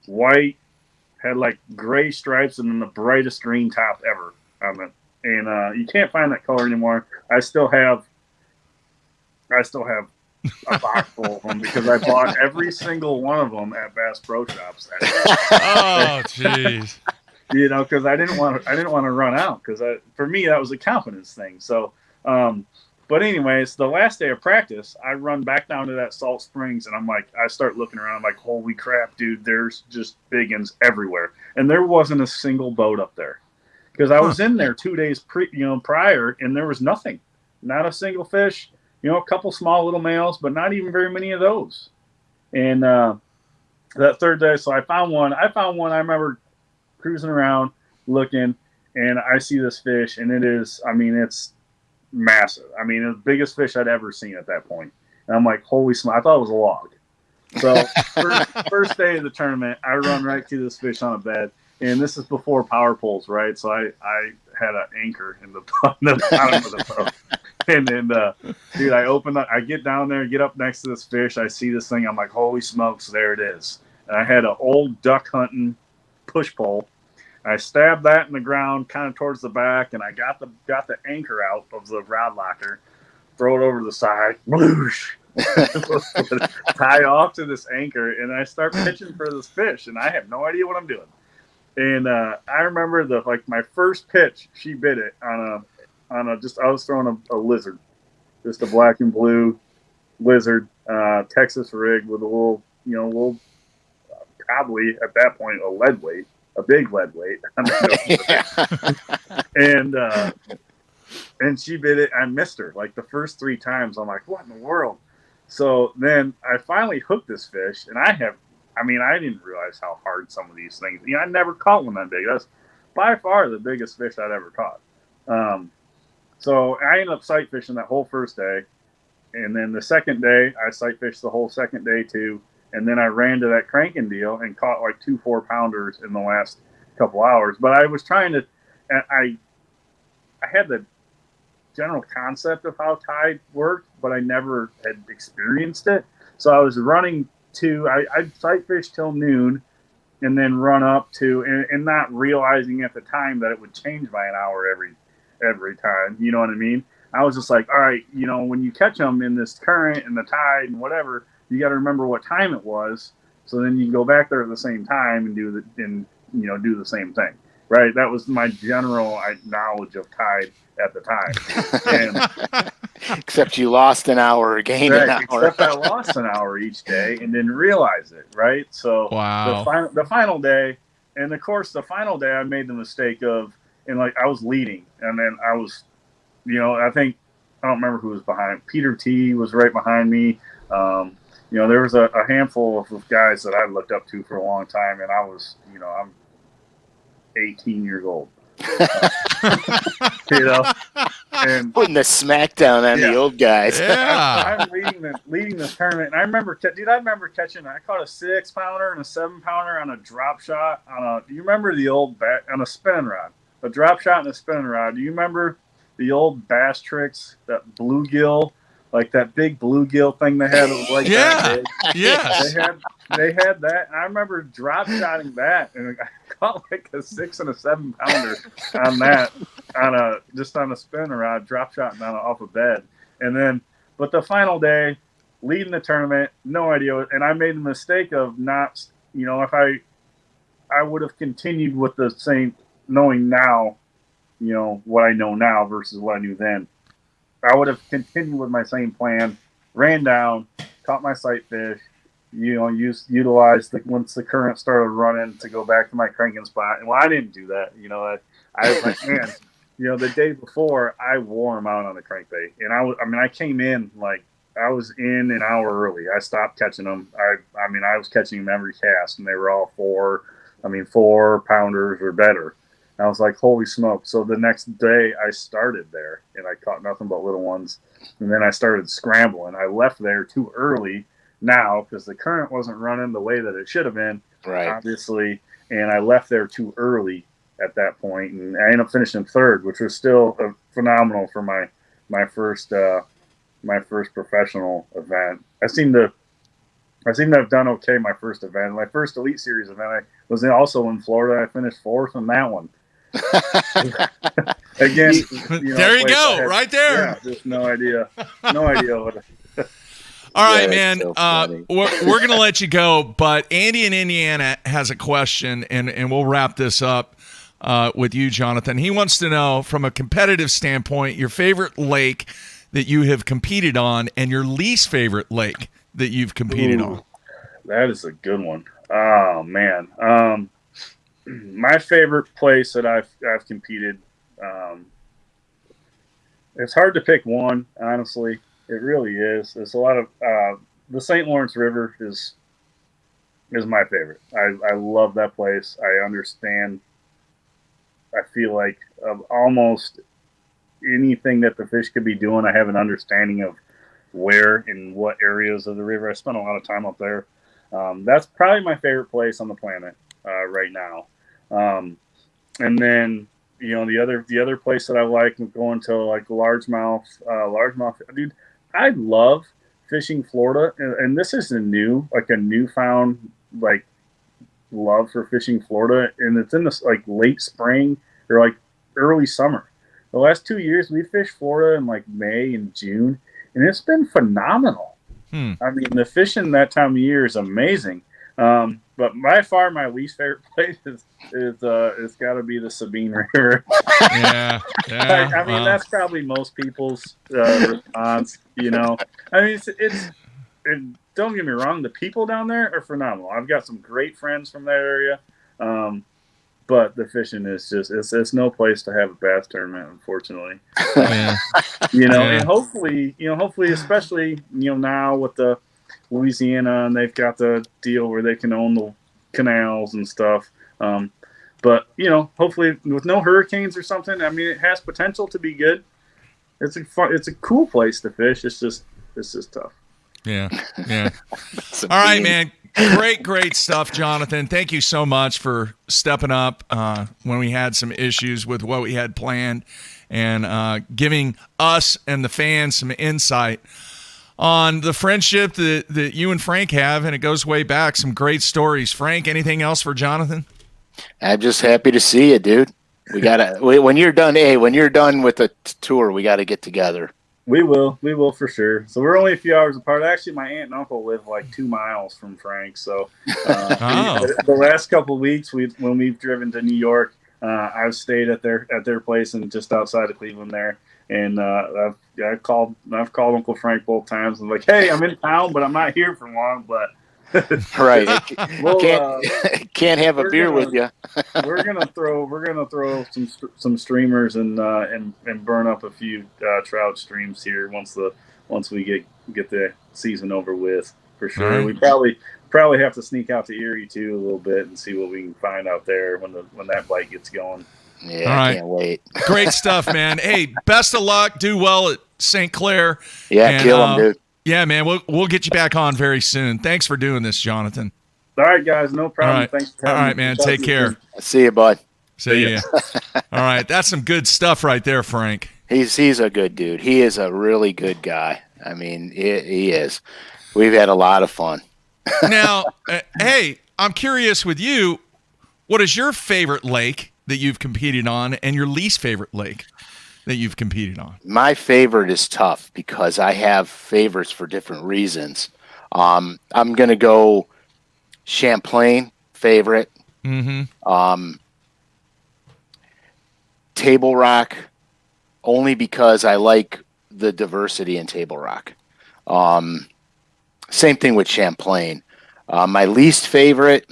white, had gray stripes, and then the brightest green top ever on it. And you can't find that color anymore. I still have a box full of them because I bought every single one of them at Bass Pro Shops. Oh, jeez. Because I didn't want to run out, because for me that was a confidence thing. So, but anyways, the last day of practice, I run back down to that Salt Springs, and I start looking around. I'm like, holy crap, dude! There's just big uns everywhere, and there wasn't a single boat up there because I was in there 2 days prior, and there was nothing, not a single fish. A couple small little males, but not even very many of those. And that third day, so I found one. I remember cruising around looking, and I see this fish, and it's massive. It's the biggest fish I'd ever seen at that point. And I'm like, holy smokes, I thought it was a log. So first day of the tournament, I run right to this fish on a bed, and this is before power poles, right? So I had an anchor in the bottom of the boat. And then, dude, I get down there, get up next to this fish. I see this thing. I'm like, holy smokes, there it is. And I had an old duck hunting push pole. I stabbed that in the ground, kind of towards the back, and I got the anchor out of the rod locker, throw it over to the side, whoosh, tie off to this anchor, and I start pitching for this fish, and I have no idea what I'm doing. And I remember my first pitch, she bit it on a just, I was throwing a lizard, just a black and blue lizard, Texas rig with a little probably at that point a big lead weight. And she bit it. I missed her like the first 3 times. I'm like, what in the world? So then I finally hooked this fish, and I didn't realize how hard some of these things. I never caught one that big. That's by far the biggest fish I'd ever caught. So I ended up sight fishing that whole first day, and then the second day I sight fished the whole second day too. And then I ran to that cranking deal and caught like 2 4-pounders in the last couple hours. But I was trying to, I had the general concept of how tide worked, but I never had experienced it. So I was running I'd sight fish till noon and then run up to, and not realizing at the time that it would change by an hour every time. You know what I mean? I was just like, all right, when you catch them in this current and the tide and whatever, you got to remember what time it was, so then you can go back there at the same time and do the same thing, right? That was my general knowledge of tide at the time. And, except you lost an hour or gained an hour. Except I lost an hour each day and didn't realize it, right? So wow. The final day, and of course the final day I made the mistake of, and like I was leading, and then I was, I don't remember who was behind. Peter T was right behind me. There was a handful of guys that I looked up to for a long time, and I was, I'm 18 years old. And putting the smackdown on the old guys. Yeah. I'm leading this tournament, and I remember catching. I caught a 6-pounder and a 7-pounder on a drop shot do you remember the old on a spinning rod? A drop shot and a spinning rod. Do you remember the old Bass Tricks, that bluegill? Like that big bluegill thing they had, like that big. Yes. They had that. And I remember drop shotting that, and I caught like a 6 and a 7-pounder on that, on a spinner rod, drop shotting off a bed. And then, but the final day, leading the tournament, no idea, and I made the mistake of not, if I would have continued with the same, knowing now, what I know now versus what I knew then. I would have continued with my same plan, ran down, caught my sight fish, utilized once the current started running to go back to my cranking spot. And I didn't do that. I was like, man, the day before I wore them out on the crankbait, and I came in like I was in an hour early. I stopped catching them. I was catching them every cast, and they were all 4-pounders or better. I was like, holy smoke. So the next day I started there, and I caught nothing but little ones. And then I started scrambling. I left there too early now because the current wasn't running the way that it should have been, obviously. And I left there too early at that point. And I ended up finishing third, which was still phenomenal for my first professional event. I seem to have done okay my first event. My first Elite Series event, I was also in Florida. I finished 4th in that one. Again, there you go, right there. Yeah, just no idea what. All right, man. So we're gonna let you go, but Andy in Indiana has a question, and we'll wrap this up with you, Jonathan. He wants to know, from a competitive standpoint, your favorite lake that you have competed on, and your least favorite lake that you've competed on. That is a good one. Oh man. My favorite place that I've competed, it's hard to pick one, honestly. It really is. There's a lot of the St. Lawrence River is my favorite. I love that place. I understand. I feel like of almost anything that the fish could be doing, I have an understanding of where and what areas of the river. I spent a lot of time up there. That's probably my favorite place on the planet right now. And then the other place that I like going to like largemouth, dude. I love fishing Florida, and this is a newfound like love for fishing Florida, and it's in this like late spring or like early summer. The last 2 years we fished Florida in like May and June, and it's been phenomenal. I mean, the fishing that time of year is amazing. But by far my least favorite place is it's got to be the Sabine River. Yeah. I mean, that's probably most people's response. You know, I mean, it's don't get me wrong, the people down there are phenomenal. I've got some great friends from that area, but the fishing is just it's no place to have a bass tournament, unfortunately. Yeah. And hopefully, especially now with the Louisiana, and they've got the deal where they can own the canals and stuff. But hopefully with no hurricanes or something, I mean, it has potential to be good. It's a cool place to fish. It's just tough. Yeah. All right, man. Great stuff, Jonathan. Thank you so much for stepping up when we had some issues with what we had planned and giving us and the fans some insight on the friendship that you and Frank have, and it goes way back. Some great stories. Frank, anything else for Jonathan? I'm just happy to see you, dude. We gotta when you're done with the tour, we gotta get together. We will for sure. So we're only a few hours apart. Actually, my aunt and uncle live like 2 miles from Frank. So the last couple of weeks, when we've driven to New York, I've stayed at their place and just outside of Cleveland there. And I've called Uncle Frank both times. I'm like, hey, I'm in town, but I'm not here for long. But right, can't have a beer with you. we're gonna throw some streamers and burn up a few trout streams here once we get the season over with for sure. Right. We probably have to sneak out to Erie too a little bit and see what we can find out there when that bite gets going. Yeah, I can't wait. Great stuff, man. Hey, best of luck. Do well at St. Clair. Yeah, and, kill him, dude. Yeah, man. We'll get you back on very soon. Thanks for doing this, Jonathan. All right, guys. No problem. All right. Thanks for having me. All right, man. Take care. See you, bud. See ya. All right. That's some good stuff right there, Frank. He's a good dude. He is a really good guy. I mean, he is. We've had a lot of fun. Now, hey, I'm curious with you, what is your favorite lake that you've competed on and your least favorite lake that you've competed on? My favorite is tough because I have favorites for different reasons. I'm going to go Champlain favorite. Mm-hmm. Table Rock, only because I like the diversity in Table Rock. Same thing with Champlain. My least favorite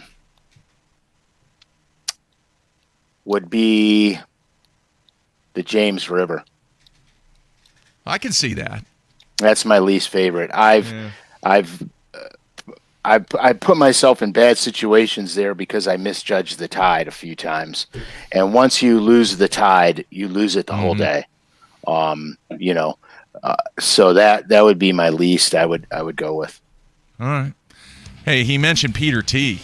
would be the James River. I can see that. That's my least favorite. I put myself in bad situations there because I misjudged the tide a few times, and once you lose the tide, you lose it the whole day. So that would be my least. I would go with. All right. Hey, he mentioned Peter T.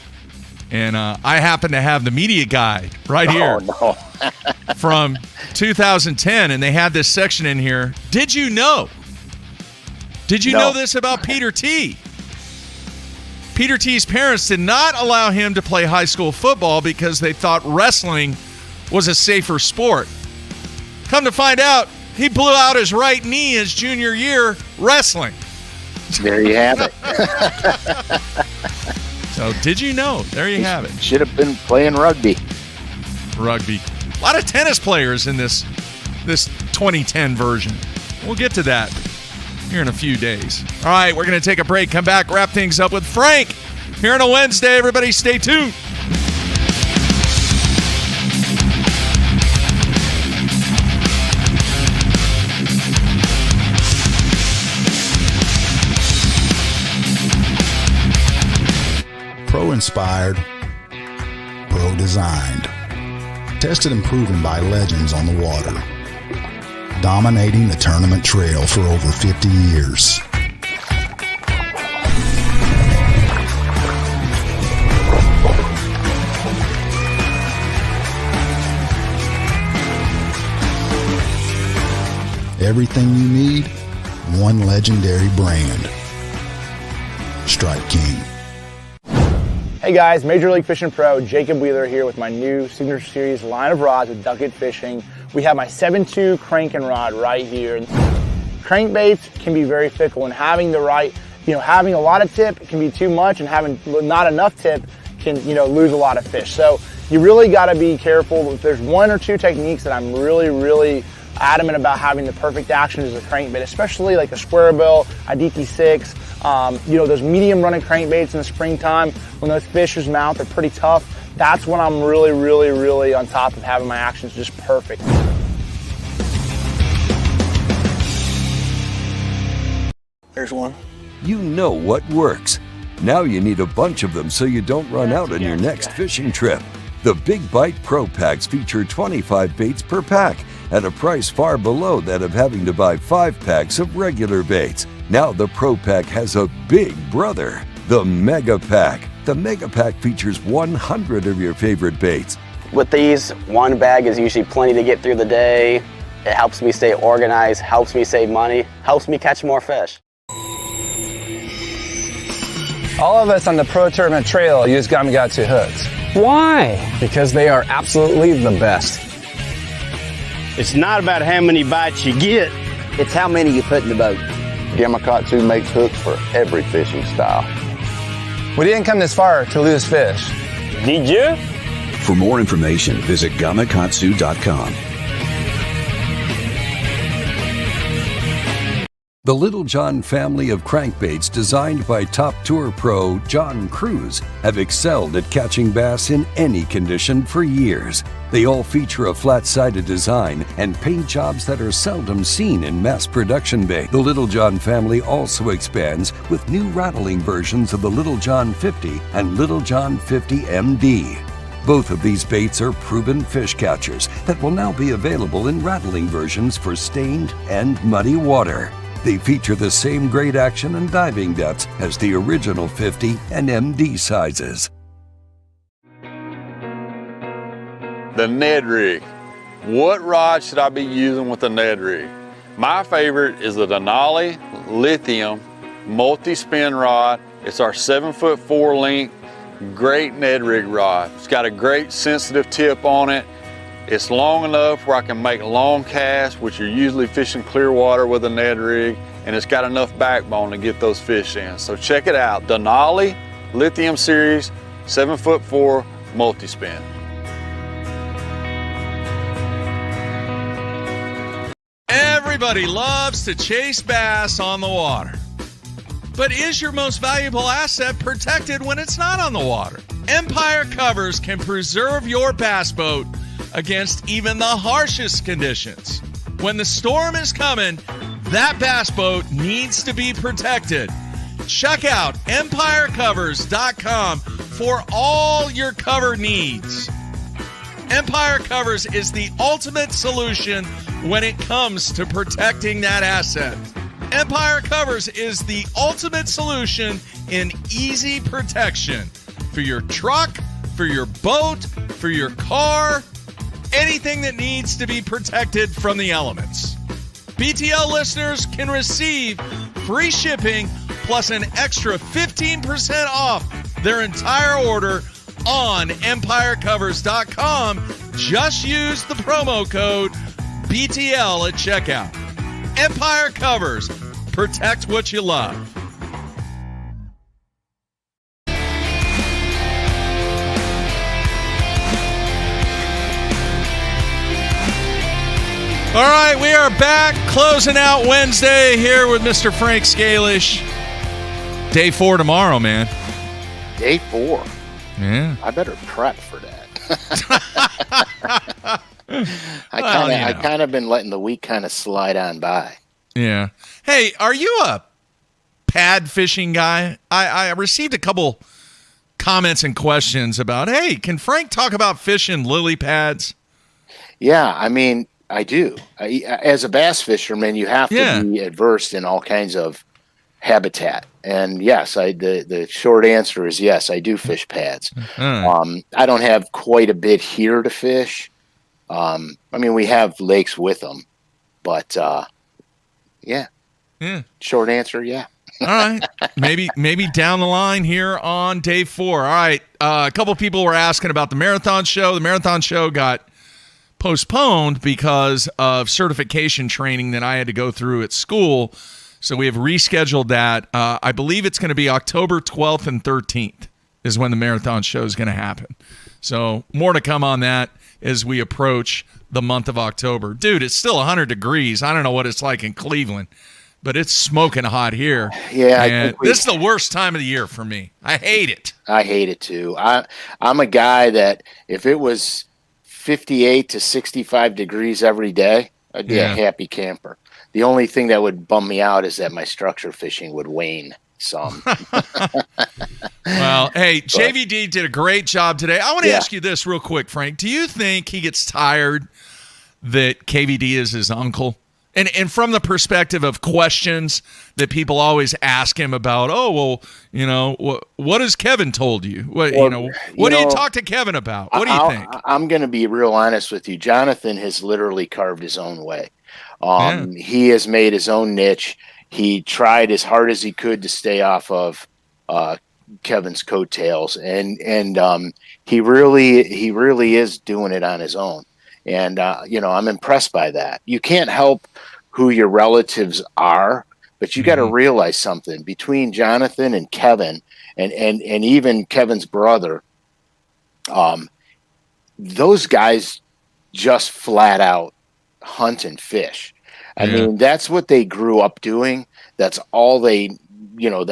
And I happen to have the media guide right here from 2010, and they had this section in here. Did you know this about Peter T? Peter T's parents did not allow him to play high school football because they thought wrestling was a safer sport. Come to find out, he blew out his right knee his junior year wrestling. There you have it. So, did you know? There you have it. Should have been playing rugby. Rugby. A lot of tennis players in this 2010 version. We'll get to that here in a few days. All right, we're going to take a break, come back, wrap things up with Frank here on a Wednesday. Everybody stay tuned. Pro-inspired, pro-designed, tested and proven by legends on the water, dominating the tournament trail for over 50 years. Everything you need, one legendary brand. Strike King. Hey guys, Major League Fishing Pro Jacob Wheeler here with my new Signature Series line of rods with Ducket Fishing. We have my 7.2 cranking rod right here. Crankbaits can be very fickle, and having the right, having a lot of tip can be too much, and having not enough tip can, lose a lot of fish. So you really got to be careful. There's one or two techniques that I'm really adamant about having the perfect action as a crankbait, especially like a square bill, a DT6, those medium running crankbaits in the springtime when those fish's mouth are pretty tough. That's when I'm really on top of having my actions just perfect. There's one. You know what works. Now you need a bunch of them so you don't run out on your next fishing trip. The Big Bite Pro Packs feature 25 baits per pack at a price far below that of having to buy 5 packs of regular baits. Now the Pro Pack has a big brother, the Mega Pack. The Mega Pack features 100 of your favorite baits. With these, one bag is usually plenty to get through the day. It helps me stay organized, helps me save money, helps me catch more fish. All of us on the Pro Tournament Trail use Gamakatsu hooks. Why? Because they are absolutely the best. It's not about how many bites you get, it's how many you put in the boat. Gamakatsu makes hooks for every fishing style. We didn't come this far to lose fish. Did you? For more information, visit gamakatsu.com. The Little John family of crankbaits designed by top tour pro John Cruz have excelled at catching bass in any condition for years. They all feature a flat-sided design and paint jobs that are seldom seen in mass production bait. The Little John family also expands with new rattling versions of the Little John 50 and Little John 50 MD. Both of these baits are proven fish catchers that will now be available in rattling versions for stained and muddy water. They feature the same great action and diving depths as the original 50 and MD sizes. The Ned Rig. What rod should I be using with the Ned Rig? My favorite is the Denali Lithium multi-spin rod. It's our 7'4" length, great Ned Rig rod. It's got a great sensitive tip on it. It's long enough where I can make long casts, which are usually fishing clear water with a Ned Rig, and it's got enough backbone to get those fish in. So check it out, Denali Lithium Series 7'4" multi-spin. Everybody loves to chase bass on the water. But is your most valuable asset protected when it's not on the water? Empire Covers can preserve your bass boat against even the harshest conditions. When the storm is coming, that bass boat needs to be protected. Check out EmpireCovers.com for all your cover needs. Empire Covers is the ultimate solution when it comes to protecting that asset. Empire Covers is the ultimate solution in easy protection for your truck, for your boat, for your car, anything that needs to be protected from the elements. BTL listeners can receive free shipping plus an extra 15% off their entire order on EmpireCovers.com. Just use the promo code BTL at checkout. Empire Covers. Protect what you love. All right, we are back closing out Wednesday here with Mr. Frank Scalish. Day 4 tomorrow, man. Day 4? Yeah. I better prep for that. I kind of been letting the week kind of slide on by. Yeah. Hey, are you a pad fishing guy? I received a couple comments and questions about, hey, can Frank talk about fishing lily pads? Yeah, I mean, I do. As a bass fisherman, you have to be adversed in all kinds of habitat. And yes, the short answer is yes, I do fish pads. I don't have quite a bit here to fish. I mean, we have lakes with them, but Yeah. Yeah. Short answer, yeah. All right. Maybe down the line here on day 4. All right. A couple people were asking about the marathon show. The marathon show got postponed because of certification training that I had to go through at school. So we have rescheduled that. I believe it's going to be October 12th and 13th is when the marathon show is going to happen. So more to come on that as we approach the month of October. Dude, it's still 100 degrees. I don't know what it's like in Cleveland, but it's smoking hot here. Yeah, and this is the worst time of the year for me. I hate it. I hate it too. I'm a guy that if it was 58 to 65 degrees every day, I'd be a happy camper. The only thing that would bum me out is that my structure fishing would wane some. Well, hey, JVD did a great job today. I want to ask you this real quick, Frank. Do you think he gets tired that KVD is his uncle? And from the perspective of questions that people always ask him about, what has Kevin told you? What do you talk to Kevin about? What do you think? I'm going to be real honest with you. Jonathan has literally carved his own way. He has made his own niche. He tried as hard as he could to stay off of Kevin's coattails, and he really is doing it on his own. And I'm impressed by that. You can't help who your relatives are, but you got to realize something between Jonathan and Kevin, and even Kevin's brother. Those guys just flat out hunt and fish. I mean, that's what they grew up doing. That's all they know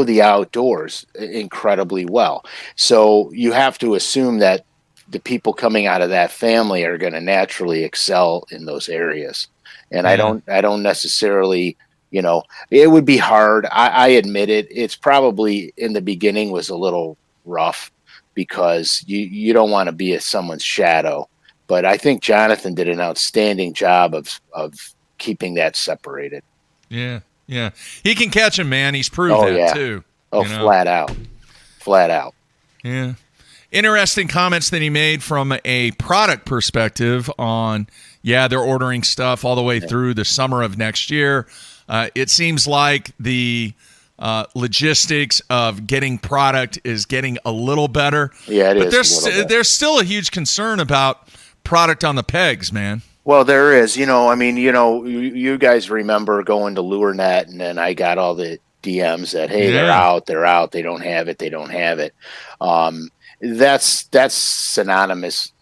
the outdoors incredibly well. So you have to assume that the people coming out of that family are going to naturally excel in those areas. And I don't necessarily, it would be hard. I admit it. It's probably in the beginning was a little rough because you don't want to be someone's shadow. But I think Jonathan did an outstanding job of keeping that separated. Yeah. Yeah. He can catch him, man. He's proved that too. Oh, flat out. Yeah. Interesting comments that he made from a product perspective on, they're ordering stuff all the way through the summer of next year. It seems like the logistics of getting product is getting a little better. Yeah, it but there's still a huge concern about product on the pegs, man. Well, there is. You guys remember going to LureNet, and then I got all the DMs that, hey, they're out, they don't have it. That's synonymous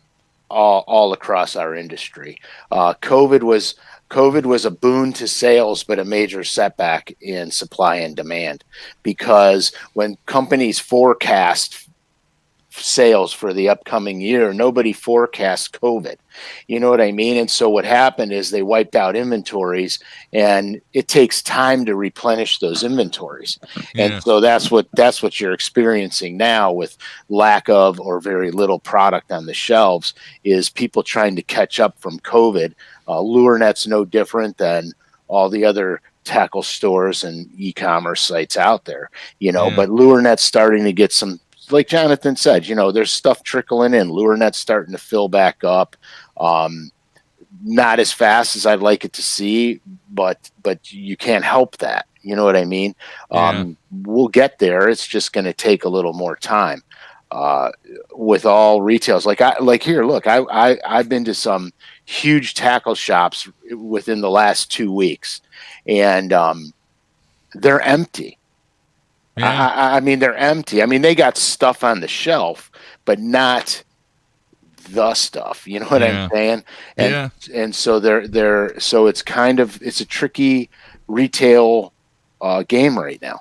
all across our industry. COVID was a boon to sales, but a major setback in supply and demand, because when companies forecast sales for the upcoming year, nobody forecasts COVID. You know what I mean? And so what happened is they wiped out inventories, and it takes time to replenish those inventories. And so that's what you're experiencing now with lack of or very little product on the shelves, is people trying to catch up from COVID. LureNet's no different than all the other tackle stores and e-commerce sites out there, but LureNet's starting to get some, like Jonathan said, there's stuff trickling in. LureNet's starting to fill back up. Not as fast as I'd like it to see, but you can't help that. You know what I mean? We'll get there. It's just going to take a little more time. With all retails, I've been to some huge tackle shops within the last 2 weeks, and they're empty. I mean, they're empty. I mean, they got stuff on the shelf, but not the stuff. You know what I'm saying? And so so it's it's a tricky retail game right now.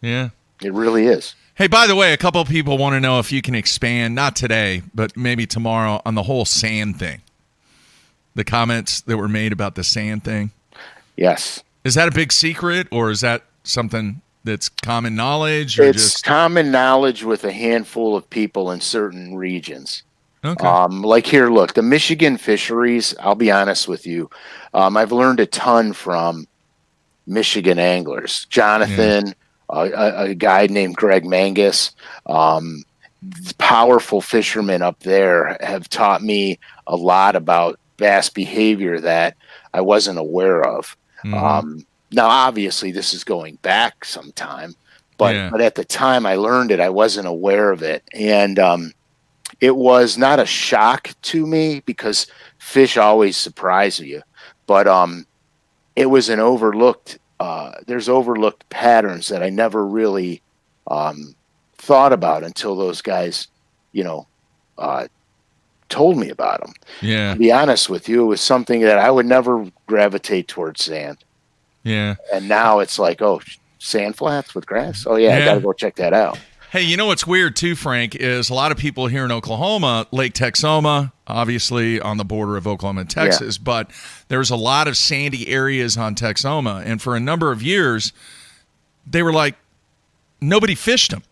Yeah, it really is. Hey, by the way, a couple of people want to know if you can expand, not today, but maybe tomorrow, on the whole sand thing. The comments that were made about the sand thing. Yes. Is that a big secret, or is that something that's common knowledge? Or it's common knowledge with a handful of people in certain regions. Okay. Like here, look, the Michigan fisheries, I'll be honest with you. I've learned a ton from Michigan anglers. Jonathan, a guy named Greg Mangus, powerful fishermen up there have taught me a lot about bass behavior that I wasn't aware of. Now, obviously, this is going back some time, but at the time I learned it, I wasn't aware of it. And it was not a shock to me because fish always surprise you. But it was an overlooked, there's overlooked patterns that I never really thought about until those guys, told me about them. Yeah. To be honest with you, it was something that I would never gravitate towards sand. Yeah. And now it's like, oh, sand flats with grass? Oh, yeah. I got to go check that out. Hey, you know what's weird too, Frank, is a lot of people here in Oklahoma, Lake Texoma, obviously on the border of Oklahoma and Texas, but there's a lot of sandy areas on Texoma. And for a number of years, they were like, nobody fished them.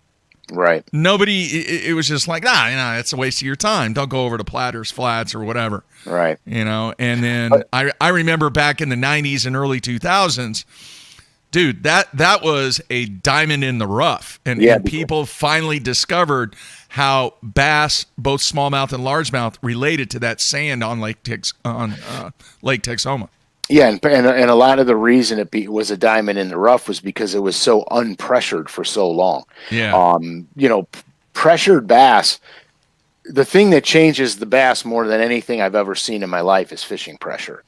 Right. Nobody, it was just like, it's a waste of your time. Don't go over to Platters Flats or whatever. Right. And then I remember back in the 90s and early 2000s, dude, that was a diamond in the rough. And people finally discovered how bass, both smallmouth and largemouth, related to that sand on Lake Texoma. Yeah, and a lot of the reason it was a diamond in the rough was because it was so unpressured for so long. Yeah. Pressured bass, the thing that changes the bass more than anything I've ever seen in my life is fishing pressure.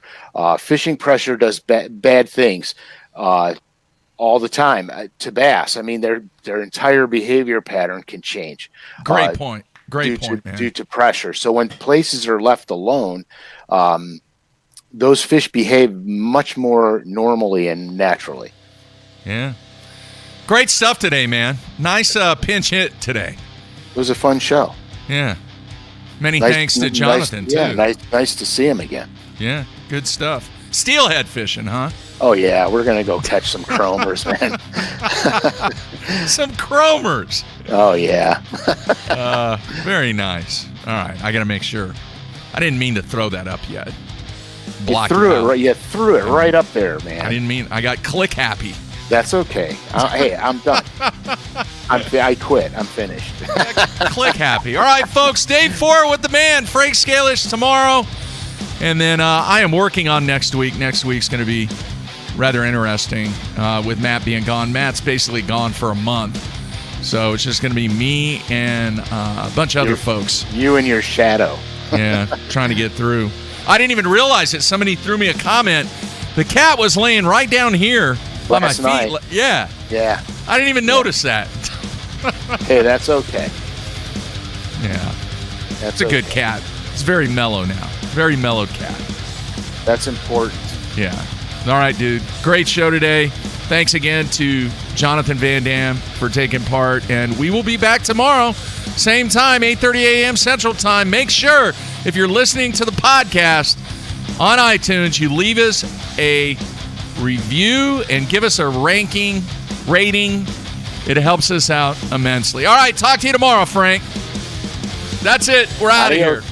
Fishing pressure does bad things all the time to bass. I mean, their entire behavior pattern can change. Great point. Man. Due to pressure. So when places are left alone, those fish behave much more normally and naturally. Yeah. Great stuff today, man. Nice pinch hit today. It was a fun show. Yeah. Many thanks to Jonathan, too. Yeah, nice to see him again. Yeah, good stuff. Steelhead fishing, huh? Oh, yeah. We're going to go catch some chromers, man. Some chromers. Oh, yeah. Very nice. All right. I got to make sure. I didn't mean to throw that up yet. You threw it right up there, man. I didn't mean. I got click happy. That's okay. Hey, I'm done. I quit. I'm finished. Click happy. All right, folks. Day 4 with the man, Frank Scalish, tomorrow. And then I am working on next week. Next week's going to be rather interesting with Matt being gone. Matt's basically gone for a month. So it's just going to be me and a bunch of other folks. You and your shadow. Yeah, trying to get through. I didn't even realize it. Somebody threw me a comment. The cat was laying right down here by my feet. Night. Yeah. Yeah. I didn't even notice that. Hey, that's okay. Yeah. It's a good cat. It's very mellow now. Very mellowed cat. That's important. Yeah. All right, dude. Great show today. Thanks again to Jonathon VanDam for taking part. And we will be back tomorrow. Same time, 8:30 a.m. Central Time. Make sure, if you're listening to the podcast on iTunes, you leave us a review and give us a rating. It helps us out immensely. All right, talk to you tomorrow, Frank. That's it. We're out of here.